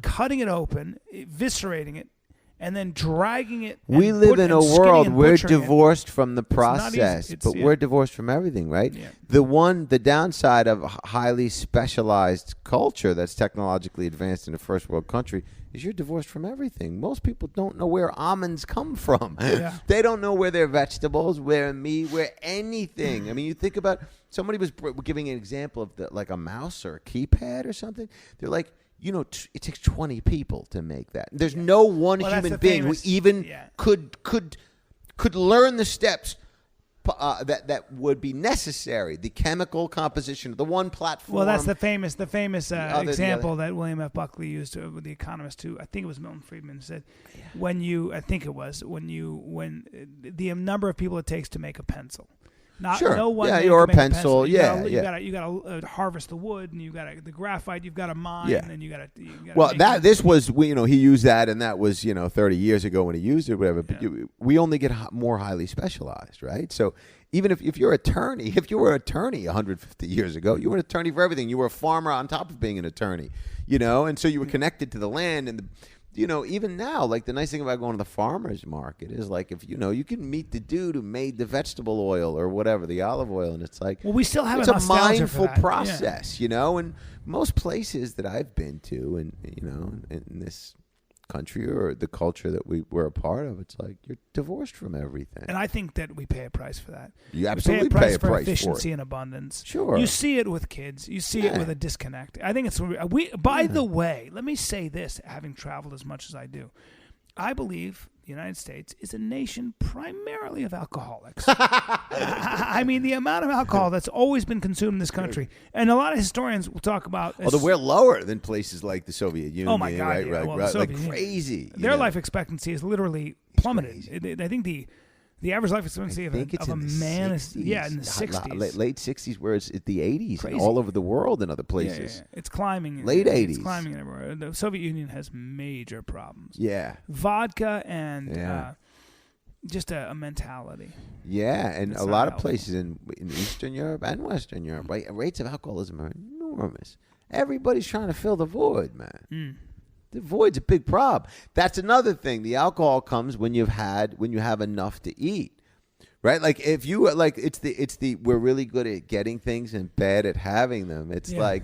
Speaker 2: cutting it open, eviscerating it, and then dragging it.
Speaker 3: We live in a world we're divorced from the process, but we're divorced from everything, right?
Speaker 2: Yeah.
Speaker 3: The downside of highly specialized culture that's technologically advanced in a first world country is you're divorced from everything. Most people don't know where almonds come from.
Speaker 2: Yeah.
Speaker 3: They don't know where their vegetables, where meat, where anything. I mean, you think about somebody was giving an example of like a mouse or a keypad or something. They're like, it takes 20 people to make that. There's no one human being who even could learn the steps that would be necessary. The chemical composition of the one platform.
Speaker 2: Well, that's the famous example that William F. Buckley used with the economist who I think it was Milton Friedman said, when the number of people it takes to make a pencil. No one.
Speaker 3: Yeah, or a pencil.
Speaker 2: You gotta harvest the wood, and you gotta the graphite. You've got to mine, and you gotta.
Speaker 3: Well, this was he used that, and that was 30 years ago when he used it, whatever. But we only get more highly specialized, right? So even if you're an attorney, if you were an attorney 150 years ago, you were an attorney for everything. You were a farmer on top of being an attorney, and so you were connected to the land and the. Even now, like the nice thing about going to the farmer's market is like if you can meet the dude who made the vegetable oil or whatever, the olive oil, and it's like
Speaker 2: we still have
Speaker 3: it's a mindful process, and most places that I've been to, and in this country or the culture that we're a part of, it's like you're divorced from everything.
Speaker 2: And I think that we pay a price for that.
Speaker 3: You absolutely pay a price
Speaker 2: for efficiency
Speaker 3: for it.
Speaker 2: and abundance.
Speaker 3: Sure.
Speaker 2: You see it with kids. You see it with a disconnect. I think it's by the way, let me say this, having traveled as much as I do. I believe the United States is a nation primarily of alcoholics. I mean, the amount of alcohol that's always been consumed in this country, and a lot of historians will talk about.
Speaker 3: Although we're lower than places like the Soviet Union.
Speaker 2: Oh my God!
Speaker 3: Right,
Speaker 2: yeah.
Speaker 3: right,
Speaker 2: well,
Speaker 3: right.
Speaker 2: Soviet
Speaker 3: Like
Speaker 2: Union,
Speaker 3: crazy.
Speaker 2: Their life expectancy is literally plummeted. I think The average life expectancy of a man is in the 60s.
Speaker 3: Late 60s, where it's at the 80s, and
Speaker 2: Crazy.
Speaker 3: all over the world and other places.
Speaker 2: Yeah. It's climbing.
Speaker 3: Late 80s.
Speaker 2: It's climbing everywhere. The Soviet Union has major problems.
Speaker 3: Yeah.
Speaker 2: Vodka and just a mentality.
Speaker 3: Yeah, and
Speaker 2: It's
Speaker 3: a
Speaker 2: not
Speaker 3: lot of
Speaker 2: healthy.
Speaker 3: places in Eastern Europe and Western Europe, right? Rates of alcoholism are enormous. Everybody's trying to fill the void, man. The void's a big problem. That's another thing. The alcohol comes when you have enough to eat, right? Like if you it's the we're really good at getting things and bad at having them. It's like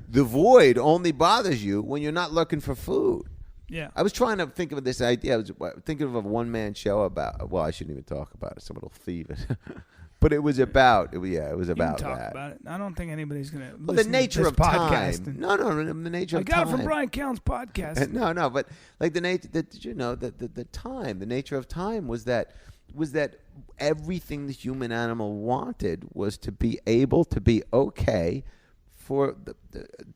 Speaker 3: the void only bothers you when you're not looking for food.
Speaker 2: Yeah.
Speaker 3: I was trying to think of this idea. I was thinking of a one-man show about. Well, I shouldn't even talk about it. Someone will thieve it. But it was about. It was about
Speaker 2: talk
Speaker 3: that.
Speaker 2: about it. I don't think anybody's going to
Speaker 3: Well, the nature
Speaker 2: to
Speaker 3: of
Speaker 2: this podcast.
Speaker 3: time. No, the nature of time.
Speaker 2: I got it from Bryan Callen's podcast.
Speaker 3: No, but like the nature. Did you know that the time, the nature of time was that everything the human animal wanted was to be able to be okay for the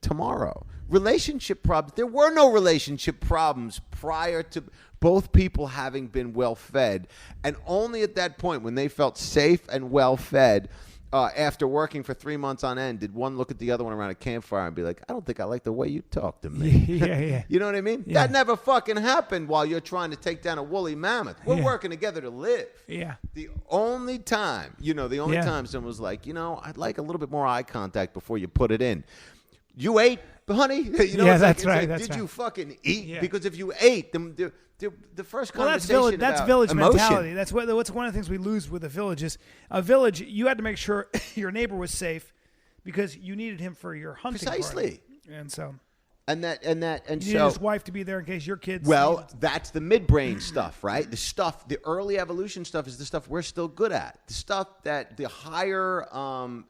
Speaker 3: tomorrow. Relationship problems. There were no relationship problems prior to both people having been well fed, and only at that point, when they felt safe and well fed, after working for 3 months on end, did one look at the other one around a campfire and be like, "I don't think I like the way you talk to me."
Speaker 2: Yeah.
Speaker 3: You know what I mean?
Speaker 2: Yeah.
Speaker 3: That never fucking happened while you're trying to take down a woolly mammoth. We're working together to live.
Speaker 2: Yeah.
Speaker 3: The only time someone was like, I'd like a little bit more eye contact before you put it in. You ate, honey?
Speaker 2: That's right.
Speaker 3: Did you fucking eat?
Speaker 2: Yeah.
Speaker 3: Because if you ate, the first conversation
Speaker 2: that's
Speaker 3: about
Speaker 2: village
Speaker 3: emotion.
Speaker 2: mentality. That's what's one of the things we lose with a village is a village. You had to make sure your neighbor was safe because you needed him for your hunting
Speaker 3: Precisely.
Speaker 2: party. And so
Speaker 3: And
Speaker 2: you needed
Speaker 3: so
Speaker 2: his wife to be there in case your kids.
Speaker 3: well, that's the midbrain stuff, right? The early evolution stuff is the stuff we're still good at. The stuff that the higher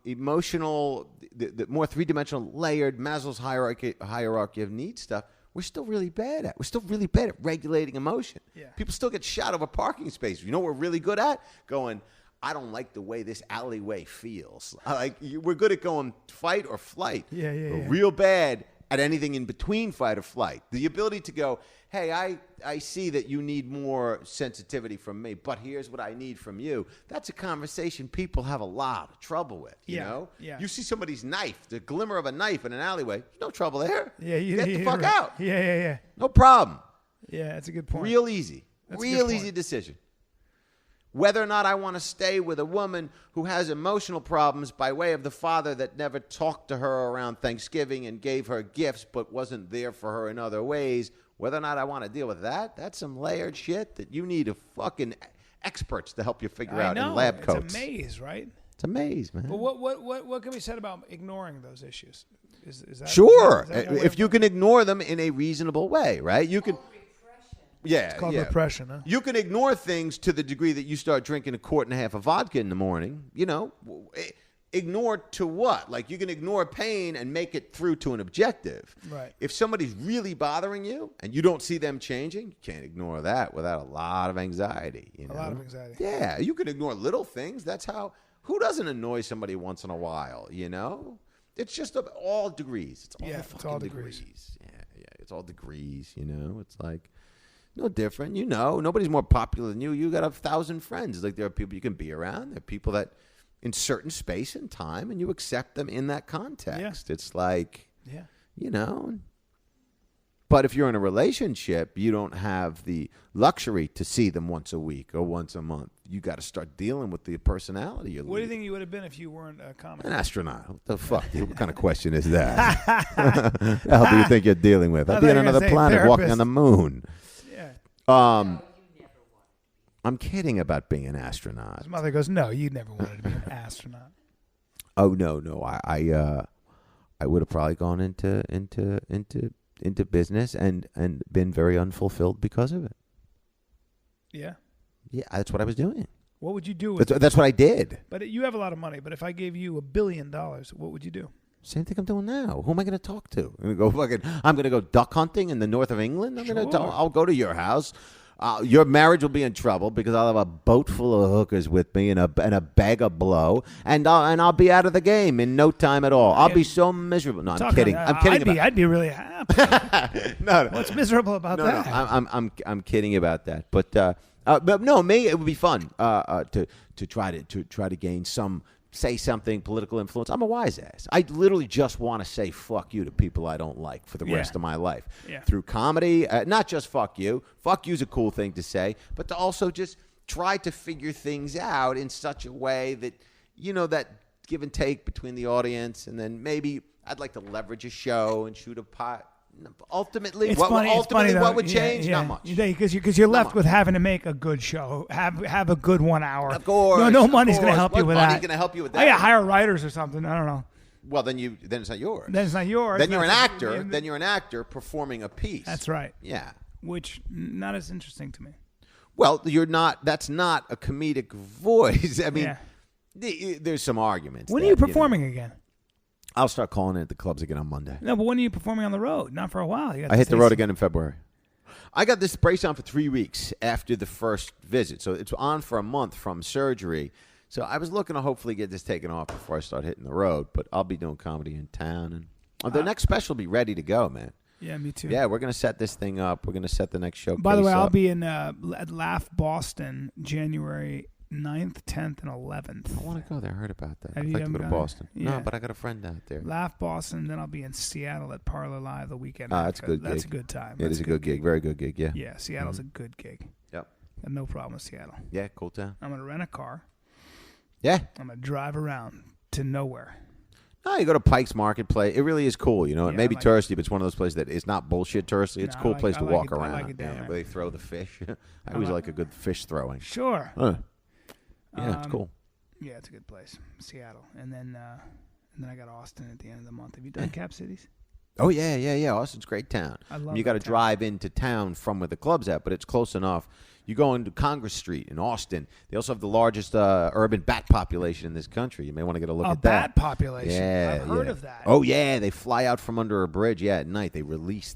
Speaker 3: emotional, the more three-dimensional layered Maslow's hierarchy of needs stuff, we're still really bad at. We're still really bad at regulating emotion.
Speaker 2: Yeah.
Speaker 3: People still get shot over parking spaces. You know what we're really good at? Going, I don't like the way this alleyway feels. We're good at going fight or flight.
Speaker 2: Yeah.
Speaker 3: We're real bad at anything in between fight or flight. The ability to go, hey, I see that you need more sensitivity from me, but here's what I need from you. That's a conversation people have a lot of trouble with, you know?
Speaker 2: Yeah.
Speaker 3: You see somebody's knife, the glimmer of a knife in an alleyway, there's no trouble there.
Speaker 2: Yeah,
Speaker 3: Get the fuck out.
Speaker 2: Yeah.
Speaker 3: No problem.
Speaker 2: Yeah, that's a good point.
Speaker 3: Real easy.
Speaker 2: That's a good
Speaker 3: Real
Speaker 2: point.
Speaker 3: easy decision. Whether or not I want to stay with a woman who has emotional problems by way of the father that never talked to her around Thanksgiving and gave her gifts but wasn't there for her in other ways, whether or not I want to deal with that, that's some layered shit that you need a fucking experts to help you figure out in lab coats.
Speaker 2: It's a maze, right?
Speaker 3: It's a maze, man.
Speaker 2: But what can be said about ignoring those issues? Is that
Speaker 3: Sure.
Speaker 2: is that one way
Speaker 3: If
Speaker 2: of
Speaker 3: you
Speaker 2: looking?
Speaker 3: can ignore them in a reasonable way, right? You can. Yeah,
Speaker 2: It's called
Speaker 3: yeah.
Speaker 2: repression, huh?
Speaker 3: You can ignore things to the degree that you start drinking a quart and a half of vodka in the morning. Ignore to what? Like you can ignore pain and make it through to an objective.
Speaker 2: Right.
Speaker 3: If somebody's really bothering you and you don't see them changing, you can't ignore that without a lot of anxiety.
Speaker 2: A lot of anxiety.
Speaker 3: Yeah, you can ignore little things. That's how. Who doesn't annoy somebody once in a while? It's just of all degrees. It's all fucking
Speaker 2: all degrees.
Speaker 3: Yeah, it's all degrees. It's like. No different, Nobody's more popular than you. You got 1,000 friends. It's like there are people you can be around. There are people that, in certain space and time, and you accept them in that context. It's like, But if you're in a relationship, you don't have the luxury to see them once a week or once a month. You got to start dealing with the personality you're
Speaker 2: What do you
Speaker 3: leading.
Speaker 2: think you would have been if you weren't a comic?
Speaker 3: An astronaut. What the fuck? What kind of question is that? The hell do you think you're dealing with? I'd be
Speaker 2: I
Speaker 3: on
Speaker 2: thought you were
Speaker 3: another
Speaker 2: gonna say
Speaker 3: planet walking
Speaker 2: therapist.
Speaker 3: on the moon.
Speaker 2: Yeah.
Speaker 3: I'm kidding about being an astronaut.
Speaker 2: His mother goes, "No, you never wanted to be an astronaut."
Speaker 3: Oh no. I would have probably gone into business and been very unfulfilled because of it.
Speaker 2: Yeah.
Speaker 3: Yeah, that's what I was doing.
Speaker 2: What would you do with?
Speaker 3: That's what I did.
Speaker 2: But you have a lot of money. But if I gave you $1 billion, what would you do?
Speaker 3: Same thing I'm doing now. Who am I going to talk to? I'm going to go duck hunting in the north of England. I'll go to your house. Your marriage will be in trouble because I'll have a boat full of hookers with me and a bag of blow, and I'll be out of the game in no time at all. I'll be so miserable. No, I'm kidding. I'm kidding.
Speaker 2: I'd be really happy.
Speaker 3: No.
Speaker 2: What's miserable about that?
Speaker 3: No, I'm kidding about that. But no, it would be fun to try to gain some. Say something, political influence. I'm a wise ass. I literally just want to say fuck you to people I don't like for the rest of my life. Yeah. Through comedy, not just fuck you. Fuck you's a cool thing to say, but to also just try to figure things out in such a way that, that give and take between the audience, and then maybe I'd like to leverage a show and shoot a pot. Ultimately, what would change?
Speaker 2: Yeah.
Speaker 3: Not much.
Speaker 2: Because you're left with having to make a good show, have a good 1 hour.
Speaker 3: Of course.
Speaker 2: No money's going to help you with that.
Speaker 3: Money's going to help you with that?
Speaker 2: Hire writers or something. I don't know.
Speaker 3: Well, then it's not yours.
Speaker 2: Then it's not yours.
Speaker 3: Then you're an actor. Then you're an actor performing a piece.
Speaker 2: That's right.
Speaker 3: Yeah.
Speaker 2: Which not as interesting to me.
Speaker 3: Well, you're not. That's not a comedic voice. I mean, there's some arguments.
Speaker 2: When are you performing again?
Speaker 3: I'll start calling in at the clubs again on Monday.
Speaker 2: No, but when are you performing on the road? Not for a while.
Speaker 3: I hit the road again in February. I got this brace on for 3 weeks after the first visit. So it's on for a month from surgery. So I was looking to hopefully get this taken off before I start hitting the road. But I'll be doing comedy in town. And the next special will be ready to go, man.
Speaker 2: Yeah, me too.
Speaker 3: Yeah, we're going to set this thing up. We're going to set the next showcase
Speaker 2: By the way,
Speaker 3: up.
Speaker 2: I'll be in at Laugh Boston January 9th, 10th, and 11th.
Speaker 3: I want to go there. I heard about that.
Speaker 2: Have
Speaker 3: I'd like to go to Boston.
Speaker 2: Yeah.
Speaker 3: No, but I got a friend out there.
Speaker 2: Laugh Boston, then I'll be in Seattle at Parlor Live the weekend.
Speaker 3: That's a good gig.
Speaker 2: That's a good time.
Speaker 3: Yeah, it is a good gig. Very good gig, yeah.
Speaker 2: Yeah, Seattle's a good gig.
Speaker 3: Yep.
Speaker 2: Got no problem with Seattle.
Speaker 3: Yeah, cool town.
Speaker 2: I'm going to rent a car.
Speaker 3: Yeah.
Speaker 2: I'm going to drive around to nowhere.
Speaker 3: No, you go to Pike's Marketplace. It really is cool. It may be touristy, but it's one of those places that is not bullshit touristy. It's a cool place to walk around.
Speaker 2: I like it down there.
Speaker 3: Where they throw the fish. I always like a good fish throwing.
Speaker 2: Sure.
Speaker 3: Yeah, it's cool.
Speaker 2: Yeah, it's a good place, Seattle, and then I got Austin at the end of the month. Have you done Cap Cities?
Speaker 3: Oh yeah. Austin's a great town.
Speaker 2: I love.
Speaker 3: You got to drive into town from where the club's at, but it's close enough. You go into Congress Street in Austin. They also have the largest urban bat population in this country. You may want to get a look at that.
Speaker 2: A bat population.
Speaker 3: Yeah,
Speaker 2: I've heard of that.
Speaker 3: Oh yeah, they fly out from under a bridge. Yeah, at night they release.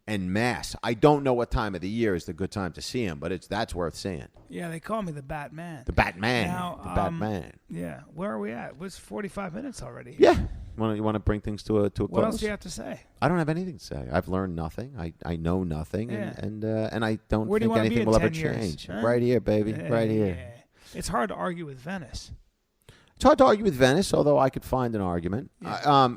Speaker 3: En masse. I don't know what time of the year is the good time to see them, but that's worth seeing.
Speaker 2: Yeah, they call me the Batman.
Speaker 3: The Batman.
Speaker 2: Now,
Speaker 3: the Batman.
Speaker 2: Yeah. Where are we at? It was 45 minutes already.
Speaker 3: Yeah. You want to bring things to a close?
Speaker 2: What else do you have to say?
Speaker 3: I don't have anything to say. I've learned nothing. I know nothing, and I don't
Speaker 2: Where
Speaker 3: think anything will ever change.
Speaker 2: Huh?
Speaker 3: Right here, baby. Right here.
Speaker 2: It's hard to argue with Venice.
Speaker 3: It's hard to argue with Venice, although I could find an argument. Yeah.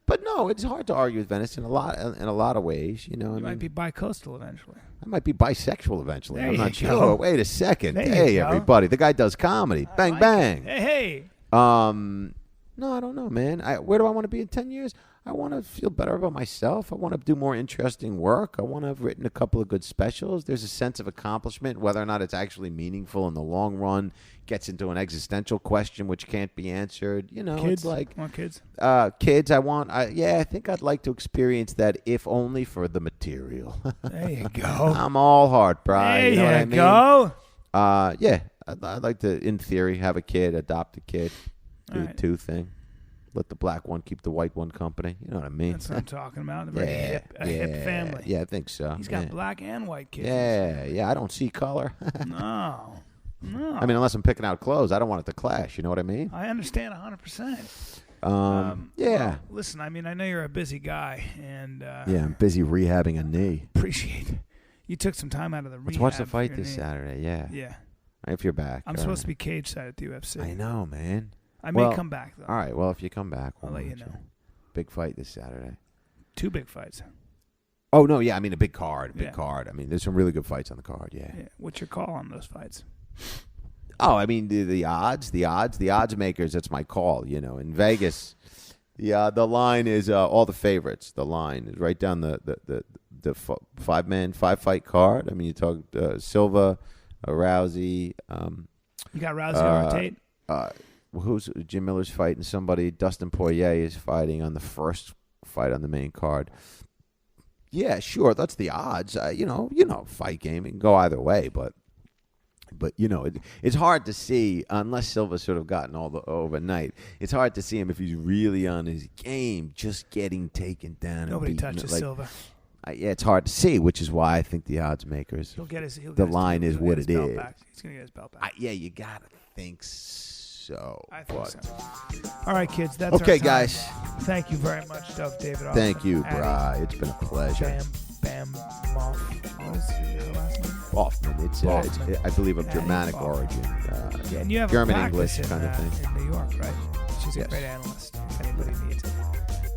Speaker 3: But no, it's hard to argue with Venice in a lot of ways. You
Speaker 2: might be bi-coastal eventually.
Speaker 3: I might be bisexual eventually.
Speaker 2: There
Speaker 3: I'm not
Speaker 2: you
Speaker 3: sure.
Speaker 2: go.
Speaker 3: Wait a second.
Speaker 2: There
Speaker 3: Hey,
Speaker 2: you go.
Speaker 3: everybody. The guy does comedy. Bang,
Speaker 2: like
Speaker 3: bang.
Speaker 2: it. Hey.
Speaker 3: No, I don't know, man. Where do I want to be in 10 years? I want to feel better about myself. I want to do more interesting work. I want to have written a couple of good specials. There's a sense of accomplishment, whether or not it's actually meaningful in the long run, gets into an existential question which can't be answered.
Speaker 2: Kids?
Speaker 3: It's like
Speaker 2: Want kids?
Speaker 3: Kids. I think I'd like to experience that, if only for the material.
Speaker 2: There you go.
Speaker 3: I'm all heart, Brian.
Speaker 2: There
Speaker 3: you know what I
Speaker 2: mean?
Speaker 3: Go. Yeah. I'd like to, in theory, have a kid, adopt a kid, do the two thing. Let the black one keep the white one company. You know what I mean?
Speaker 2: That's what I'm talking about. A very hip family.
Speaker 3: Yeah, I think so.
Speaker 2: He's got black and white kids.
Speaker 3: Yeah. I don't see color.
Speaker 2: No.
Speaker 3: I mean, unless I'm picking out clothes, I don't want it to clash. You know what I mean?
Speaker 2: I understand 100%.
Speaker 3: Yeah.
Speaker 2: Well, listen, I mean, I know you're a busy guy, and
Speaker 3: I'm busy rehabbing a knee.
Speaker 2: Appreciate it. You took some time out of the rehab.
Speaker 3: Let's watch the fight this Saturday. Yeah.
Speaker 2: Yeah.
Speaker 3: If you're back.
Speaker 2: I'm supposed to be cage side at the UFC.
Speaker 3: I know, man.
Speaker 2: I may come back, though.
Speaker 3: All right. Well, if you come back,
Speaker 2: I'll let you know.
Speaker 3: Big fight this Saturday.
Speaker 2: 2 big fights.
Speaker 3: Oh, no. Yeah. I mean, a big card. Card. I mean, there's some really good fights on the card. Yeah.
Speaker 2: What's your call on those fights?
Speaker 3: Oh, I mean, the odds makers, that's my call. In Vegas, the line is all the favorites. The line is right down the 5-fight card. I mean, you talk Silva, Rousey.
Speaker 2: You got Rousey or Tate?
Speaker 3: Who's Jim Miller's fighting somebody? Dustin Poirier is fighting on the first fight on the main card. Yeah, sure, that's the odds. Fight game, it can go either way, but it's hard to see unless Silva's sort of gotten all the overnight. It's hard to see him if he's really on his game, just getting taken down.
Speaker 2: Nobody touches Silva.
Speaker 3: Yeah, it's hard to see, which is why I think the odds makers. The line is what it is.
Speaker 2: He's going to get his belt back.
Speaker 3: Yeah, you gotta think so.
Speaker 2: I think so. All right, kids. That's
Speaker 3: okay,
Speaker 2: our time.
Speaker 3: guys.
Speaker 2: Thank you very much, Dov Davidoff.
Speaker 3: Thank you, Bri. It's been a pleasure.
Speaker 2: Bam Moff. What was her last name?
Speaker 3: Hoffman. It's I believe of Germanic origin.
Speaker 2: Yeah, and you have
Speaker 3: German
Speaker 2: a
Speaker 3: English
Speaker 2: in,
Speaker 3: kind of thing.
Speaker 2: In New York, right? She's a great analyst. If anybody needs it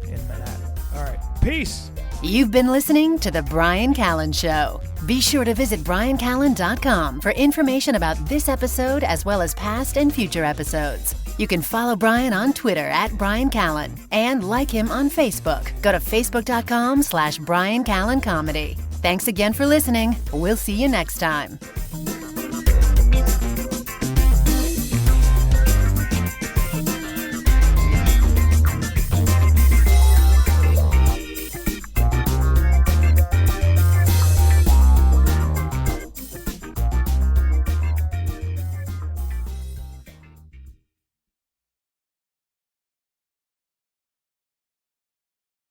Speaker 2: in Manhattan. All right. Peace.
Speaker 1: You've been listening to The Bryan Callen Show. Be sure to visit bryancallen.com for information about this episode as well as past and future episodes. You can follow Bryan on Twitter at Bryan Callen and like him on Facebook. Go to facebook.com/Bryan Callen Comedy. Thanks again for listening. We'll see you next time.